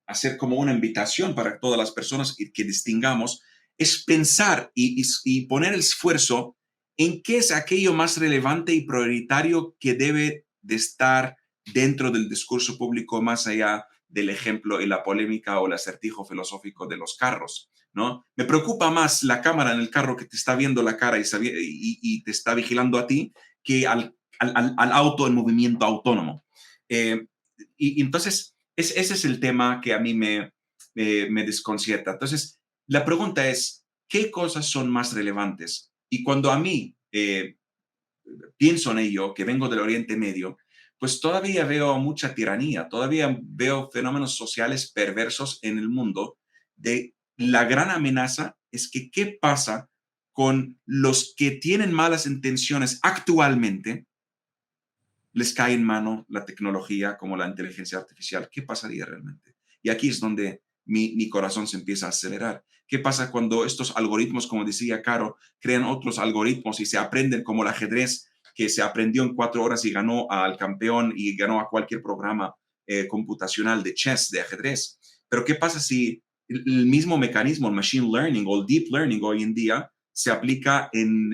hacer como una invitación para todas las personas que distingamos es pensar y poner el esfuerzo en qué es aquello más relevante y prioritario que debe de estar dentro del discurso público más allá del ejemplo y la polémica o el acertijo filosófico de los carros. ¿no? Me preocupa más la cámara en el carro que te está viendo la cara y te está vigilando a ti que al auto en movimiento autónomo. Y entonces, ese es el tema que a mí me desconcierta. Entonces, la pregunta es, ¿qué cosas son más relevantes? Y cuando a mí pienso en ello, que vengo del Oriente Medio, pues todavía veo mucha tiranía, todavía veo fenómenos sociales perversos en el mundo. La gran amenaza es que ¿qué pasa con los que tienen malas intenciones actualmente? Les cae en mano la tecnología como la inteligencia artificial. ¿Qué pasaría realmente? Y aquí es donde mi corazón se empieza a acelerar. ¿Qué pasa cuando estos algoritmos, como decía Caro, crean otros algoritmos y se aprenden como el ajedrez, que se aprendió en 4 horas y ganó al campeón y ganó a cualquier programa computacional de chess, de ajedrez? Pero ¿qué pasa si el mismo mecanismo, el machine learning o el deep learning hoy en día, se aplica en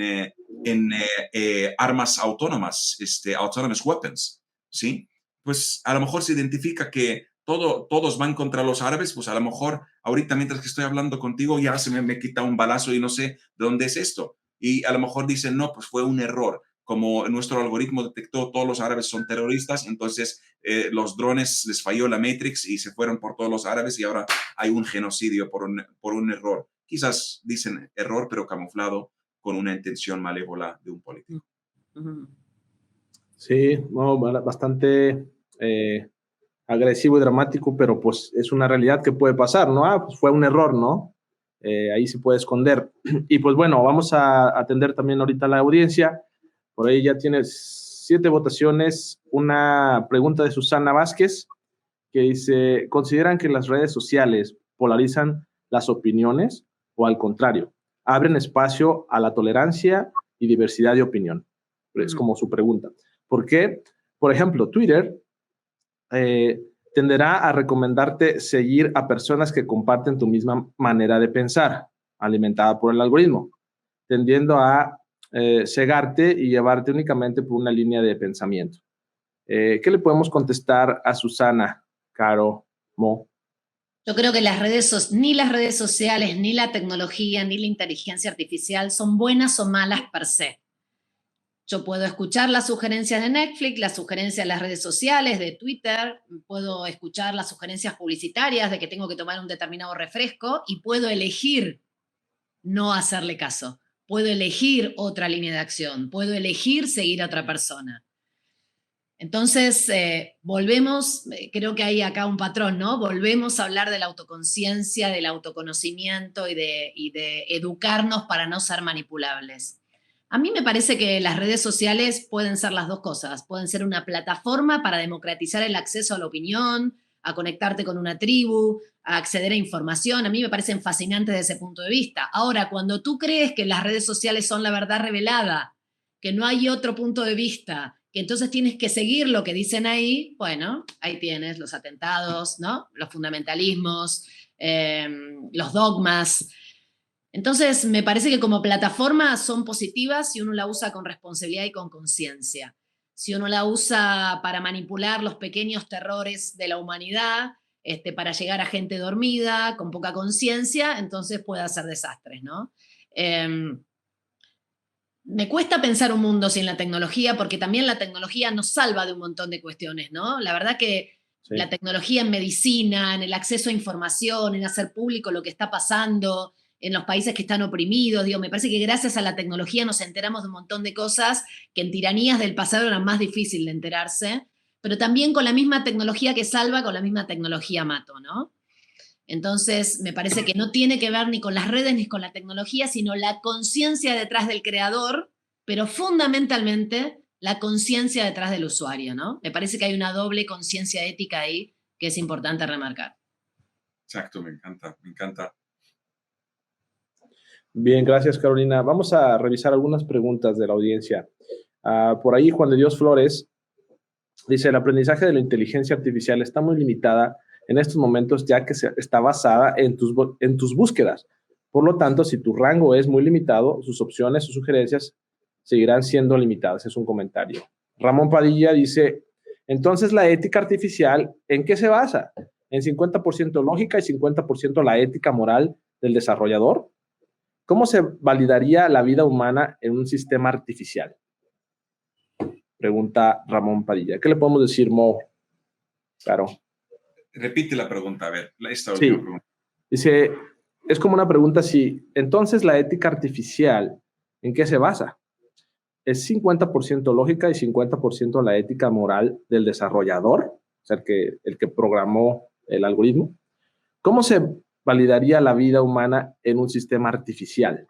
armas autónomas, autonomous weapons, ¿sí? Pues a lo mejor se identifica que todos van contra los árabes, pues a lo mejor ahorita mientras que estoy hablando contigo ya se me quita un balazo y no sé de dónde es esto. Y a lo mejor dicen, no, pues fue un error. Como nuestro algoritmo detectó todos los árabes son terroristas, entonces los drones les falló la Matrix y se fueron por todos los árabes y ahora hay un genocidio por un error. Quizás dicen error, pero camuflado con una intención malévola de un político. Sí, no, bastante agresivo y dramático, pero pues es una realidad que puede pasar, ¿no? Pues fue un error, ¿no? Ahí se puede esconder. Y pues bueno, vamos a atender también ahorita a la audiencia. Por ahí ya tienes 7 votaciones. Una pregunta de Susana Vázquez que dice, ¿consideran que las redes sociales polarizan las opiniones o al contrario, abren espacio a la tolerancia y diversidad de opinión? Es como su pregunta. ¿Por qué? Por ejemplo, Twitter tenderá a recomendarte seguir a personas que comparten tu misma manera de pensar, alimentada por el algoritmo, tendiendo a cegarte y llevarte únicamente por una línea de pensamiento. ¿Qué le podemos contestar a Susana, Caro, Mo? Yo creo que ni las redes sociales, ni la tecnología, ni la inteligencia artificial son buenas o malas per se. Yo puedo escuchar las sugerencias de Netflix, las sugerencias de las redes sociales, de Twitter, puedo escuchar las sugerencias publicitarias de que tengo que tomar un determinado refresco y puedo elegir no hacerle caso. Puedo elegir otra línea de acción, puedo elegir seguir a otra persona. Entonces, volvemos, creo que hay acá un patrón, ¿no? Volvemos a hablar de la autoconciencia, del autoconocimiento y de educarnos para no ser manipulables. A mí me parece que las redes sociales pueden ser las dos cosas. Pueden ser una plataforma para democratizar el acceso a la opinión, a conectarte con una tribu, a acceder a información. A mí me parecen fascinantes desde ese punto de vista. Ahora, cuando tú crees que las redes sociales son la verdad revelada, que no hay otro punto de vista, que entonces tienes que seguir lo que dicen ahí, bueno, ahí tienes los atentados, ¿no? Los fundamentalismos, los dogmas. Entonces, me parece que como plataforma son positivas si uno la usa con responsabilidad y con conciencia. Si uno la usa para manipular los pequeños terrores de la humanidad, para llegar a gente dormida, con poca conciencia, entonces puede hacer desastres, ¿no? Me cuesta pensar un mundo sin la tecnología, porque también la tecnología nos salva de un montón de cuestiones, ¿no? La verdad que sí. La tecnología en medicina, en el acceso a información, en hacer público lo que está pasando en los países que están oprimidos, me parece que gracias a la tecnología nos enteramos de un montón de cosas que en tiranías del pasado era más difícil de enterarse, pero también con la misma tecnología que salva, con la misma tecnología mato, ¿no? Entonces, me parece que no tiene que ver ni con las redes ni con la tecnología, sino la conciencia detrás del creador, pero fundamentalmente la conciencia detrás del usuario, ¿no? Me parece que hay una doble conciencia ética ahí que es importante remarcar. Exacto, me encanta, me encanta. Bien, gracias, Carolina. Vamos a revisar algunas preguntas de la audiencia. Por ahí, Juan de Dios Flores dice, el aprendizaje de la inteligencia artificial está muy limitada en estos momentos, ya que está basada en tus búsquedas. Por lo tanto, si tu rango es muy limitado, sus opciones, sus sugerencias seguirán siendo limitadas. Es un comentario. Ramón Padilla dice, entonces la ética artificial, ¿en qué se basa? En 50% lógica y 50% la ética moral del desarrollador? ¿Cómo se validaría la vida humana en un sistema artificial? Pregunta Ramón Padilla. ¿Qué le podemos decir, Mo? Claro. Repite la pregunta, a ver, esta Sí. última pregunta. Dice, es como una pregunta si, entonces la ética artificial, ¿en qué se basa? ¿Es 50% lógica y 50% la ética moral del desarrollador? O sea, el que programó el algoritmo. ¿Cómo se validaría la vida humana en un sistema artificial?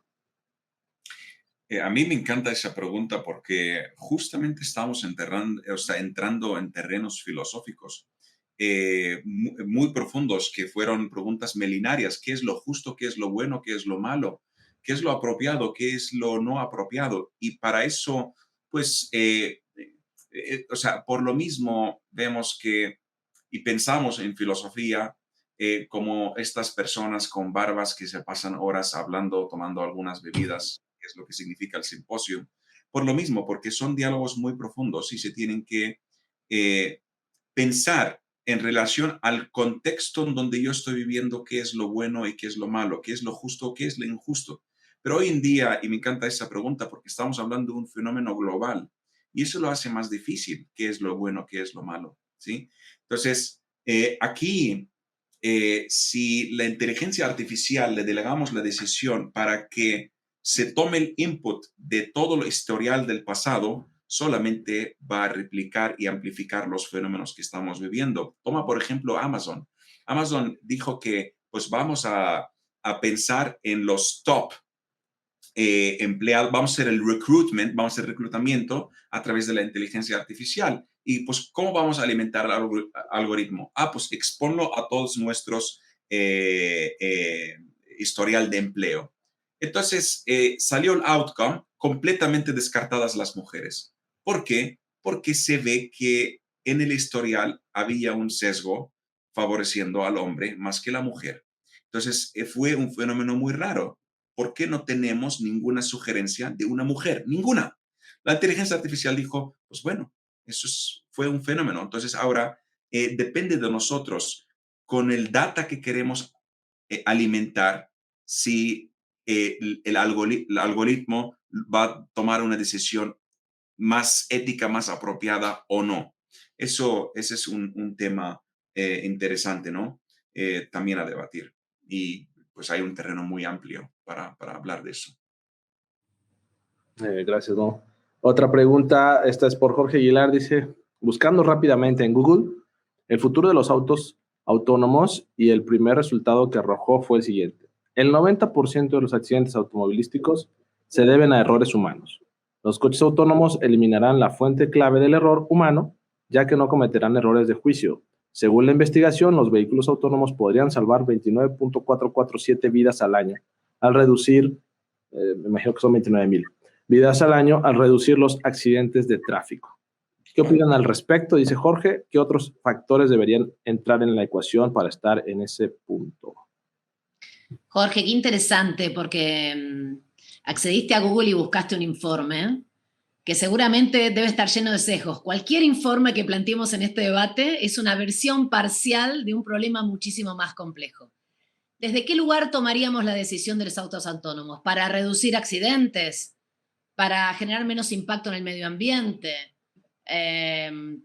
A mí me encanta esa pregunta porque justamente estamos entrando en terrenos filosóficos muy profundos que fueron preguntas milenarias. ¿Qué es lo justo? ¿Qué es lo bueno? ¿Qué es lo malo? ¿Qué es lo apropiado? ¿Qué es lo no apropiado? Y para eso, pues, por lo mismo vemos que y pensamos en filosofía como estas personas con barbas que se pasan horas hablando, tomando algunas bebidas, que es lo que significa el simposio. Por lo mismo, porque son diálogos muy profundos y se tienen que pensar en relación al contexto en donde yo estoy viviendo qué es lo bueno y qué es lo malo, qué es lo justo, qué es lo injusto. Pero hoy en día, y me encanta esa pregunta porque estamos hablando de un fenómeno global y eso lo hace más difícil, qué es lo bueno, qué es lo malo, ¿sí? Entonces, aquí, si la inteligencia artificial le delegamos la decisión para que se tome el input de todo lo historial del pasado, solamente va a replicar y amplificar los fenómenos que estamos viviendo. Toma, por ejemplo, Amazon. Amazon dijo que pues vamos a pensar en los top empleados, vamos a hacer el recruitment, vamos a hacer reclutamiento a través de la inteligencia artificial. Y pues, ¿cómo vamos a alimentar el algoritmo? Pues exponlo a todos nuestros historial de empleo. Entonces, salió el outcome completamente descartadas las mujeres. ¿Por qué? Porque se ve que en el historial había un sesgo favoreciendo al hombre más que la mujer. Entonces, fue un fenómeno muy raro. ¿Por qué no tenemos ninguna sugerencia de una mujer? Ninguna. La inteligencia artificial dijo, pues bueno, fue un fenómeno. Entonces, ahora depende de nosotros, con el data que queremos alimentar, si el algoritmo va a tomar una decisión más ética, más apropiada o no. Ese es un tema interesante, ¿no? También a debatir. Y pues hay un terreno muy amplio para hablar de eso. Gracias, ¿no? Otra pregunta, esta es por Jorge Aguilar, dice, buscando rápidamente en Google el futuro de los autos autónomos y el primer resultado que arrojó fue el siguiente. El 90% de los accidentes automovilísticos se deben a errores humanos. Los coches autónomos eliminarán la fuente clave del error humano, ya que no cometerán errores de juicio. Según la investigación, los vehículos autónomos podrían salvar 29.447 vidas al año, al reducir, me imagino que son 29,000 vidas al año, al reducir los accidentes de tráfico. ¿Qué opinan al respecto? Dice Jorge, ¿qué otros factores deberían entrar en la ecuación para estar en ese punto? Jorge, qué interesante, porque accediste a Google y buscaste un informe que seguramente debe estar lleno de sesgos. Cualquier informe que planteemos en este debate es una versión parcial de un problema muchísimo más complejo. ¿Desde qué lugar tomaríamos la decisión de los autos autónomos? ¿Para reducir accidentes? ¿Para generar menos impacto en el medio ambiente?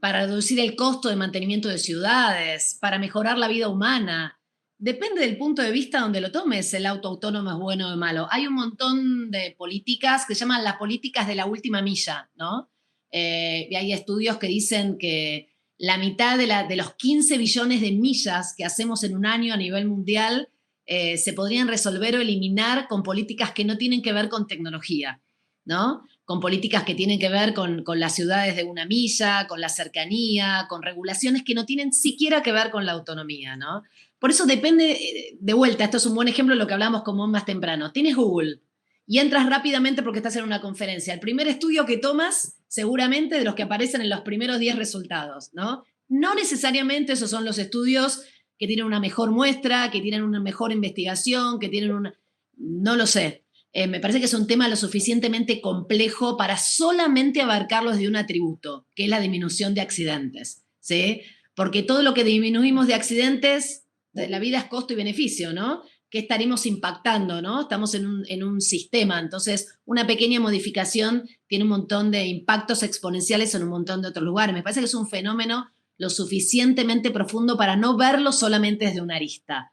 ¿Para reducir el costo de mantenimiento de ciudades? ¿Para mejorar la vida humana? Depende del punto de vista donde lo tomes, el auto autónomo es bueno o malo. Hay un montón de políticas que se llaman las políticas de la última milla, ¿no? Y hay estudios que dicen que la mitad de los 15 billones de millas que hacemos en un año a nivel mundial se podrían resolver o eliminar con políticas que no tienen que ver con tecnología, ¿no? Con políticas que tienen que ver con las ciudades de una milla, con la cercanía, con regulaciones que no tienen siquiera que ver con la autonomía, ¿no? Por eso depende, de vuelta, esto es un buen ejemplo de lo que hablamos como más temprano. Tienes Google y entras rápidamente porque estás en una conferencia. El primer estudio que tomas, seguramente, de los que aparecen en los primeros 10 resultados, ¿no? No necesariamente esos son los estudios que tienen una mejor muestra, que tienen una mejor investigación, que tienen una... No lo sé. Me parece que es un tema lo suficientemente complejo para solamente abarcarlo desde un atributo, que es la disminución de accidentes, ¿sí? Porque todo lo que disminuimos de accidentes, la vida es costo y beneficio, ¿no? qué estaremos impactando, ¿no? Estamos en un sistema, entonces una pequeña modificación tiene un montón de impactos exponenciales en un montón de otros lugares. Me parece que es un fenómeno lo suficientemente profundo para no verlo solamente desde una arista.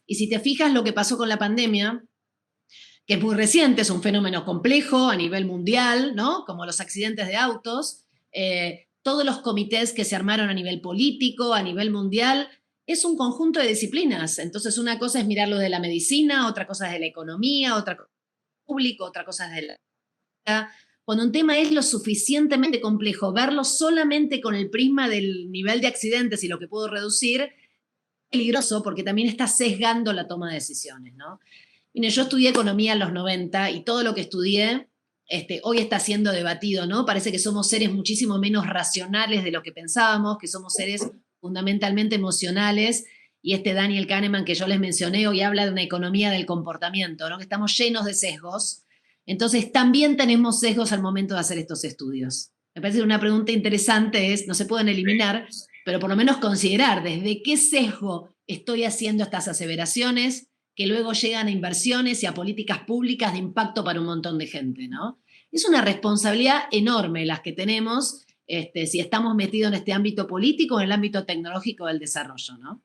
Y si te fijas lo que pasó con la pandemia, que es muy reciente, es un fenómeno complejo a nivel mundial, ¿no? Como los accidentes de autos, todos los comités que se armaron a nivel político, a nivel mundial, es un conjunto de disciplinas. Entonces, una cosa es mirarlo de la medicina, otra cosa es de la economía, otra cosa es público, otra cosa es de la... Cuando un tema es lo suficientemente complejo, verlo solamente con el prisma del nivel de accidentes y lo que puedo reducir, es peligroso porque también está sesgando la toma de decisiones, ¿no? Mire, yo estudié economía en los 90 y todo lo que estudié hoy está siendo debatido, ¿no? Parece que somos seres muchísimo menos racionales de lo que pensábamos, que somos seres fundamentalmente emocionales, y Daniel Kahneman que yo les mencioné hoy habla de una economía del comportamiento, ¿no? Que estamos llenos de sesgos. Entonces también tenemos sesgos al momento de hacer estos estudios. Me parece que una pregunta interesante es, no se pueden eliminar, pero por lo menos considerar desde qué sesgo estoy haciendo estas aseveraciones que luego llegan a inversiones y a políticas públicas de impacto para un montón de gente, ¿no? Es una responsabilidad enorme las que tenemos si estamos metidos en este ámbito político o en el ámbito tecnológico del desarrollo, ¿no?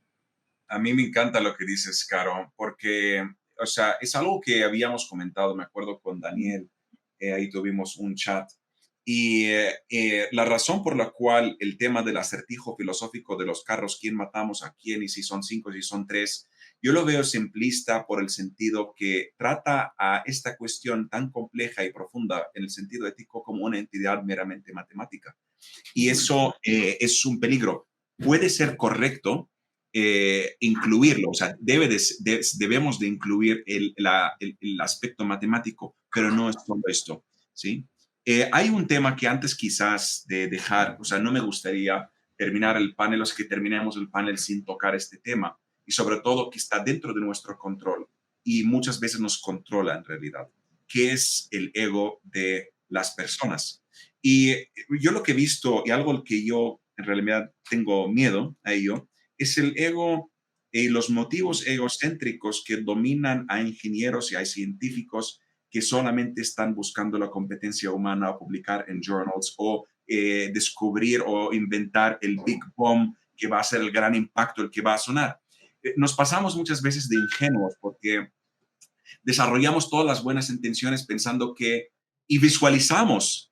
A mí me encanta lo que dices, Caro, porque, o sea, es algo que habíamos comentado, me acuerdo con Daniel, ahí tuvimos un chat, y la razón por la cual el tema del acertijo filosófico de los carros, quién matamos a quién y si son 5, si son 3, yo lo veo simplista por el sentido que trata a esta cuestión tan compleja y profunda en el sentido ético como una entidad meramente matemática. Y eso es un peligro. Puede ser correcto incluirlo, o sea, debemos de incluir el aspecto matemático, pero no es solo esto, ¿sí? Hay un tema que antes quizás de dejar, o sea, no me gustaría terminar el panel, o sea, que terminemos el panel sin tocar este tema, y sobre todo que está dentro de nuestro control y muchas veces nos controla en realidad, que es el ego de las personas. Y yo lo que he visto y algo que yo en realidad tengo miedo a ello es el ego y los motivos egocéntricos que dominan a ingenieros y a científicos que solamente están buscando la competencia humana o publicar en journals o descubrir o inventar el Big Bomb que va a ser el gran impacto, el que va a sonar. Nos pasamos muchas veces de ingenuos porque desarrollamos todas las buenas intenciones pensando que y visualizamos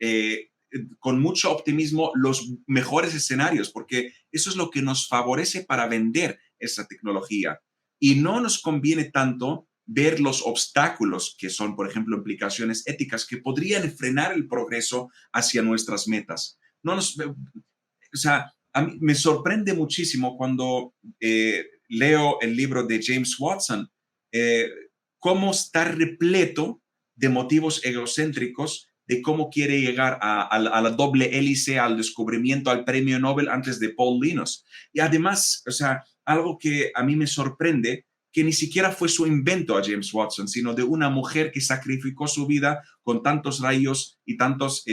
con mucho optimismo los mejores escenarios, porque eso es lo que nos favorece para vender esa tecnología. Y no nos conviene tanto ver los obstáculos que son, por ejemplo, implicaciones éticas que podrían frenar el progreso hacia nuestras metas. O sea, a mí me sorprende muchísimo cuando leo el libro de James Watson, cómo está repleto de motivos egocéntricos de cómo quiere llegar a la doble hélice, al descubrimiento, al premio Nobel antes de Paul Linus. Y además, o sea, algo que a mí me sorprende, que ni siquiera fue su invento a James Watson, sino de una mujer que sacrificó su vida con tantos rayos y tantos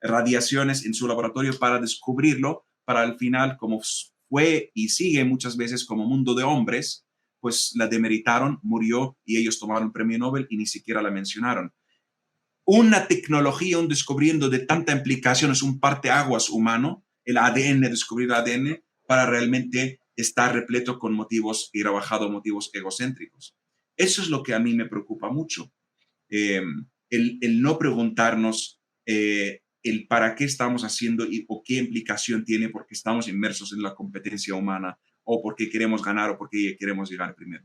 radiaciones en su laboratorio para descubrirlo, para al final, como fue y sigue muchas veces como mundo de hombres, pues la demeritaron, murió y ellos tomaron el premio Nobel y ni siquiera la mencionaron. Una tecnología, un descubriendo de tanta implicación, es un parteaguas humano, el ADN, descubrir el ADN, para realmente estar repleto con motivos y rebajado motivos egocéntricos. Eso es lo que a mí me preocupa mucho. El no preguntarnos el para qué estamos haciendo o qué implicación tiene porque estamos inmersos en la competencia humana o porque queremos ganar o porque queremos llegar primero.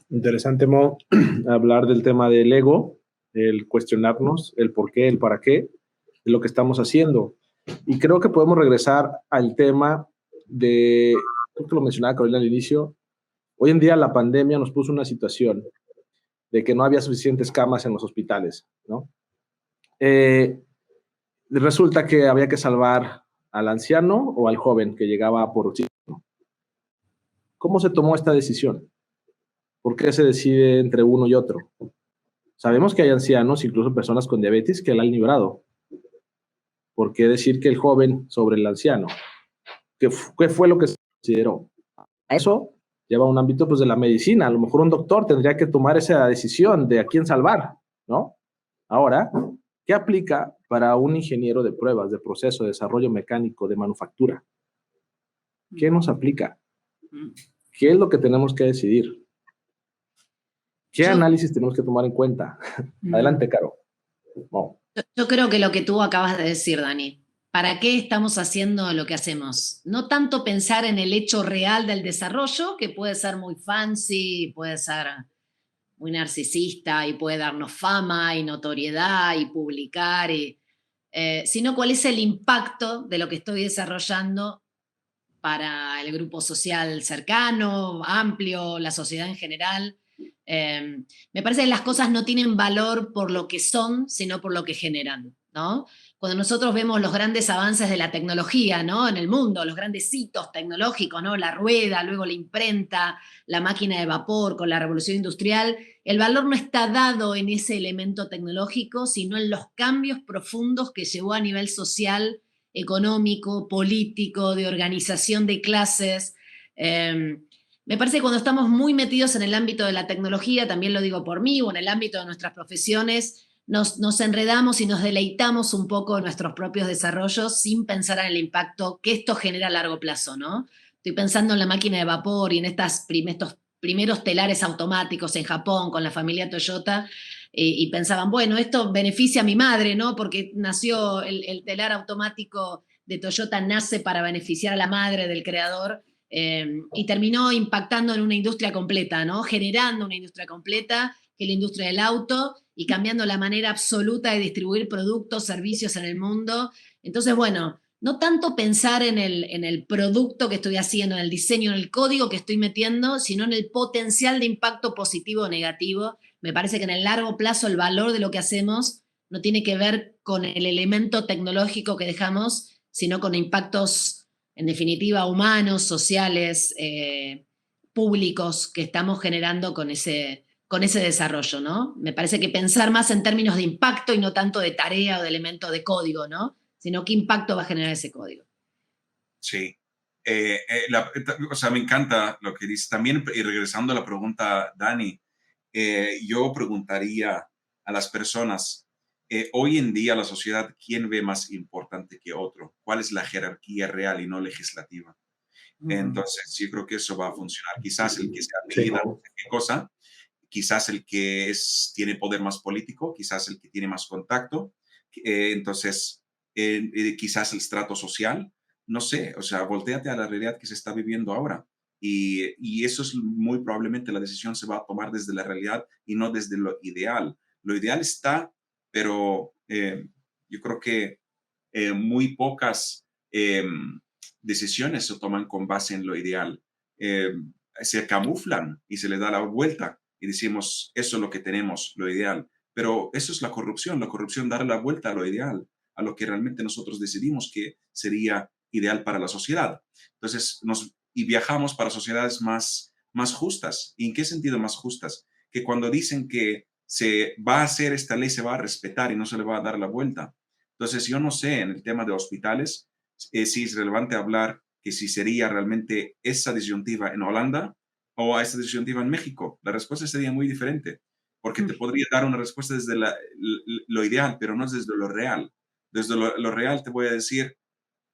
Interesante, Mo, hablar del tema del ego, el cuestionarnos el por qué, el para qué, de lo que estamos haciendo. Y creo que podemos regresar al tema de, creo que lo mencionaba Carolina al inicio, hoy en día la pandemia nos puso una situación de que no había suficientes camas en los hospitales, ¿no? Resulta que había que salvar al anciano o al joven que llegaba por oxígeno. ¿Cómo se tomó esta decisión? ¿Por qué se decide entre uno y otro? Sabemos que hay ancianos, incluso personas con diabetes, que la han librado. ¿Por qué decir que el joven sobre el anciano? ¿Qué fue lo que se consideró? A eso lleva a un ámbito pues, de la medicina. A lo mejor un doctor tendría que tomar esa decisión de a quién salvar, ¿no? Ahora, ¿qué aplica para un ingeniero de pruebas, de proceso, de desarrollo mecánico, de manufactura? ¿Qué nos aplica? ¿Qué es lo que tenemos que decidir? ¿Qué análisis tenemos que tomar en cuenta? Adelante, Caro. No. Yo creo que lo que tú acabas de decir, Dani, ¿para qué estamos haciendo lo que hacemos? No tanto pensar en el hecho real del desarrollo, que puede ser muy fancy, puede ser muy narcisista y puede darnos fama y notoriedad y publicar, sino cuál es el impacto de lo que estoy desarrollando para el grupo social cercano, amplio, la sociedad en general. Me parece que las cosas no tienen valor por lo que son, sino por lo que generan, ¿no? Cuando nosotros vemos los grandes avances de la tecnología, ¿no? En el mundo, los grandes hitos tecnológicos, ¿no? La rueda, luego la imprenta, la máquina de vapor con la revolución industrial, el valor no está dado en ese elemento tecnológico, sino en los cambios profundos que llevó a nivel social, económico, político, de organización de clases. Me parece que cuando estamos muy metidos en el ámbito de la tecnología, también lo digo por mí, o en el ámbito de nuestras profesiones, nos enredamos y nos deleitamos un poco en nuestros propios desarrollos sin pensar en el impacto que esto genera a largo plazo, ¿no? Estoy pensando en la máquina de vapor y en estos primeros telares automáticos en Japón con la familia Toyota, y pensaban, bueno, esto beneficia a mi madre, ¿no? Porque nació el telar automático de Toyota, nace para beneficiar a la madre del creador, y terminó impactando en una industria completa, ¿no? Generando una industria completa, que es la industria del auto, y cambiando la manera absoluta de distribuir productos, servicios en el mundo. Entonces, bueno, no tanto pensar en el producto que estoy haciendo, en el diseño, en el código que estoy metiendo, sino en el potencial de impacto positivo o negativo. Me parece que en el largo plazo el valor de lo que hacemos no tiene que ver con el elemento tecnológico que dejamos, sino con impactos, en definitiva, humanos, sociales, públicos que estamos generando con ese desarrollo, ¿no? Me parece que pensar más en términos de impacto y no tanto de tarea o de elemento de código, ¿no? Sino qué impacto va a generar ese código. Sí. O sea, me encanta lo que dices. También, y regresando a la pregunta, Dani, yo preguntaría a las personas, hoy en día la sociedad, ¿quién ve más importante que otro? ¿Cuál es la jerarquía real y no legislativa? Entonces, yo creo que eso va a funcionar. Quizás el que se apellida no sé qué cosa, quizás el que tiene poder más político, quizás el que tiene más contacto. Entonces, quizás el estrato social, no sé, o sea, voltéate a la realidad que se está viviendo ahora. Y eso es muy probablemente la decisión se va a tomar desde la realidad y no desde lo ideal. Lo ideal está, pero yo creo que muy pocas decisiones se toman con base en lo ideal. Se camuflan y se le da la vuelta y decimos, eso es lo que tenemos, lo ideal. Pero eso es la corrupción darle la vuelta a lo ideal, a lo que realmente nosotros decidimos que sería ideal para la sociedad. Entonces, y viajamos para sociedades más justas. ¿Y en qué sentido más justas? Que cuando dicen que se va a hacer esta ley, se va a respetar y no se le va a dar la vuelta. Entonces, yo no sé, en el tema de hospitales, si es relevante hablar que si sería realmente esa disyuntiva en Holanda o a esa disyuntiva en México. La respuesta sería muy diferente, porque te podría dar una respuesta desde lo ideal, pero no desde lo real. Desde lo real te voy a decir,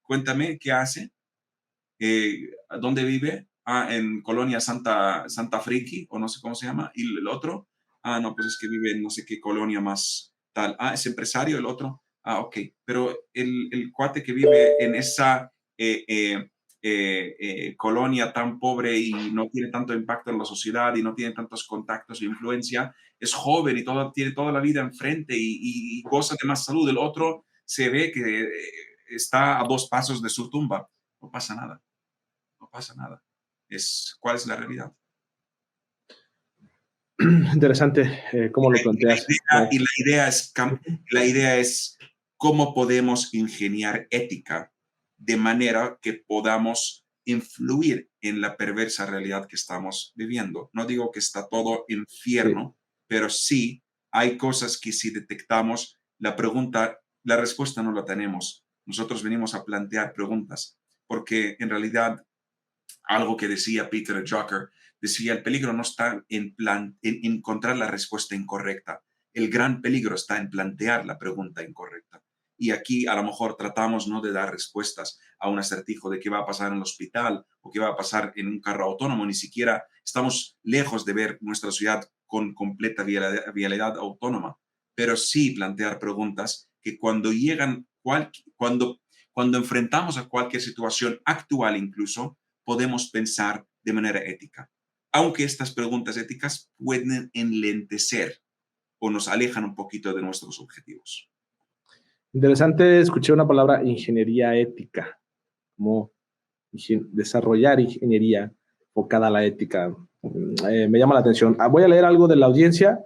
cuéntame qué hace, dónde vive, en Colonia Santa Friki, o no sé cómo se llama, y el otro, no, pues es que vive en no sé qué colonia más tal, es empresario el otro, ok, pero el cuate que vive en esa colonia tan pobre y no tiene tanto impacto en la sociedad y no tiene tantos contactos e influencia, es joven y tiene toda la vida enfrente y goza de más salud. El otro se ve que está a 2 pasos de su tumba. No pasa nada. No pasa nada. ¿Cuál es la realidad? Interesante cómo lo planteas. Y la idea es cómo podemos ingeniar ética de manera que podamos influir en la perversa realidad que estamos viviendo. No digo que está todo infierno, pero sí hay cosas que si detectamos, la respuesta no la tenemos. Nosotros venimos a plantear preguntas, porque en realidad algo que decía Peter Drucker decía, el peligro no está en encontrar la respuesta incorrecta. El gran peligro está en plantear la pregunta incorrecta. Y aquí a lo mejor tratamos, ¿no?, de dar respuestas a un acertijo de qué va a pasar en el hospital o qué va a pasar en un carro autónomo. Ni siquiera estamos lejos de ver nuestra ciudad con completa vialidad autónoma. Pero sí plantear preguntas que cuando llegan, cuando enfrentamos a cualquier situación actual incluso, podemos pensar de manera ética. Aunque estas preguntas éticas pueden enlentecer o nos alejan un poquito de nuestros objetivos. Interesante, escuché una palabra, ingeniería ética, como desarrollar ingeniería enfocada a la ética. Me llama la atención. Voy a leer algo de la audiencia.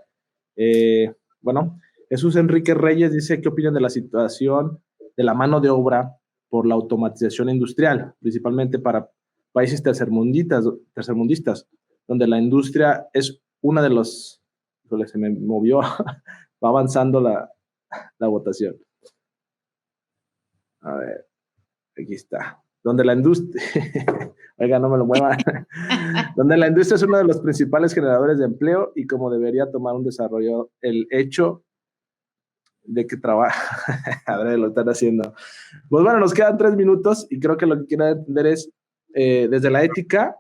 Bueno, Jesús Enrique Reyes dice, ¿qué opinan de la situación de la mano de obra por la automatización industrial, principalmente para países tercermundistas, donde la industria es una de los... Se me movió, va avanzando la votación. A ver, aquí está. Donde la industria, oiga, no me lo muevan, donde la industria es uno de los principales generadores de empleo y como debería tomar un desarrollo el hecho de que trabaja, a ver, lo están haciendo. Pues bueno, nos quedan 3 minutos y creo que lo que quiero entender es, desde la ética,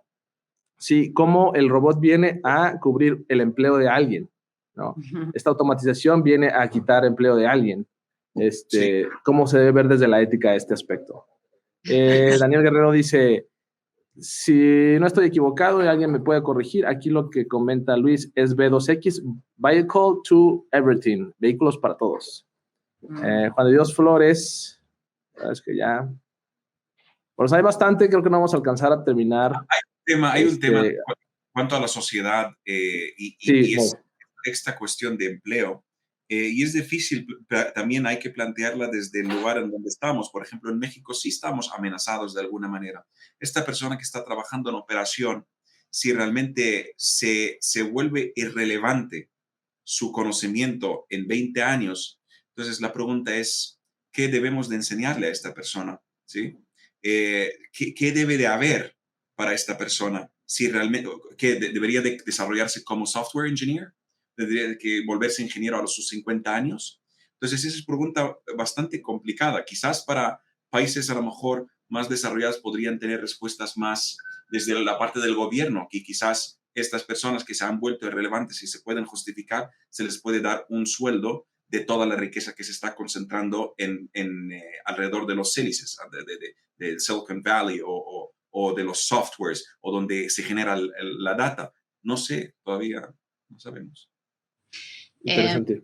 sí, cómo el robot viene a cubrir el empleo de alguien, ¿no? Esta automatización viene a quitar empleo de alguien. Sí. ¿Cómo se debe ver desde la ética este aspecto? Daniel Guerrero dice, si no estoy equivocado y alguien me puede corregir, aquí lo que comenta Luis es B2X, Vehicle to Everything, vehículos para todos. Juan de Dios Flores, es que ya, pues hay bastante, creo que no vamos a alcanzar a terminar. Hay un tema en cuanto a la sociedad y es esta cuestión de empleo. Y es difícil, también hay que plantearla desde el lugar en donde estamos. Por ejemplo, en México sí estamos amenazados de alguna manera. Esta persona que está trabajando en operación, si realmente se vuelve irrelevante su conocimiento en 20 años, entonces la pregunta es, ¿qué debemos de enseñarle a esta persona? ¿Sí? ¿Qué debe de haber para esta persona? Si realmente, ¿qué debería de desarrollarse como software engineer? ¿Tendría que volverse ingeniero a sus 50 años? Entonces, esa es una pregunta bastante complicada. Quizás para países a lo mejor más desarrollados podrían tener respuestas más desde la parte del gobierno, que quizás estas personas que se han vuelto irrelevantes y se pueden justificar, se les puede dar un sueldo de toda la riqueza que se está concentrando alrededor de los hélices, de Silicon Valley o de los softwares o donde se genera la data. No sé, todavía no sabemos. Interesante.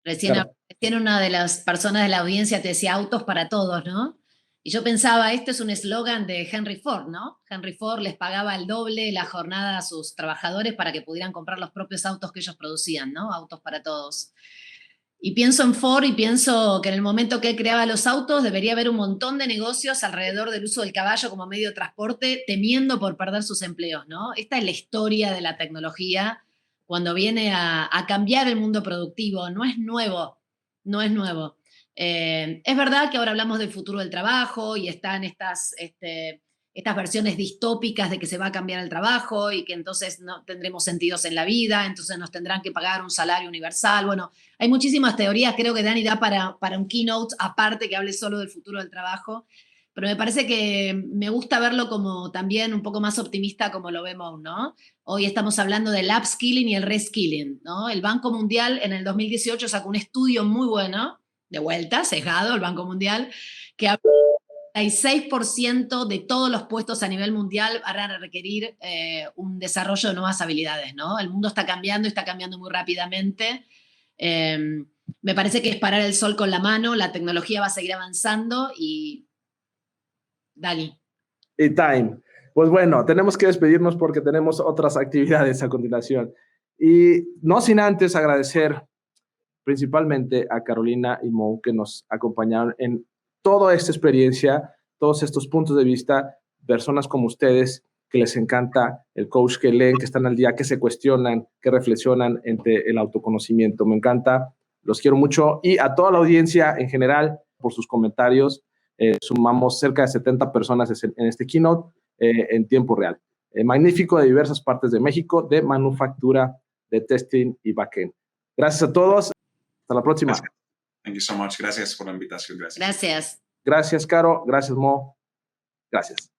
Recién una de las personas de la audiencia te decía autos para todos, ¿no? Y yo pensaba, este es un eslogan de Henry Ford, ¿no? Henry Ford les pagaba el doble la jornada a sus trabajadores para que pudieran comprar los propios autos que ellos producían, ¿no? Autos para todos. Y pienso en Ford y pienso que en el momento que él creaba los autos debería haber un montón de negocios alrededor del uso del caballo como medio de transporte, temiendo por perder sus empleos, ¿no? Esta es la historia de la tecnología cuando viene a cambiar el mundo productivo. No es nuevo, no es nuevo. Es verdad que ahora hablamos del futuro del trabajo y están estas versiones distópicas de que se va a cambiar el trabajo y que entonces no tendremos sentidos en la vida, entonces nos tendrán que pagar un salario universal. Bueno, hay muchísimas teorías, creo que Dani da para un keynote aparte que hable solo del futuro del trabajo, pero me parece que me gusta verlo como también un poco más optimista como lo vemos, ¿no? Hoy estamos hablando del upskilling y el reskilling, ¿no? El Banco Mundial en el 2018 sacó un estudio muy bueno, de vuelta, sesgado, el Banco Mundial, que habla el 6% de todos los puestos a nivel mundial van a requerir un desarrollo de nuevas habilidades, ¿no? El mundo está cambiando muy rápidamente. Me parece que es parar el sol con la mano, la tecnología va a seguir avanzando y... Dani. Y time. Pues bueno, tenemos que despedirnos porque tenemos otras actividades a continuación. Y no sin antes agradecer principalmente a Carolina y Mo que nos acompañaron en toda esta experiencia, todos estos puntos de vista, personas como ustedes que les encanta el coach, que leen, que están al día, que se cuestionan, que reflexionan entre el autoconocimiento. Me encanta, los quiero mucho. Y a toda la audiencia en general, por sus comentarios, sumamos cerca de 70 personas en este keynote en tiempo real. magnífico de diversas partes de México, de manufactura, de testing y backend. Gracias a todos. Hasta la próxima. Gracias. Thank you so much. Gracias por la invitación. Gracias. Gracias. Gracias, Caro. Gracias, Mo. Gracias.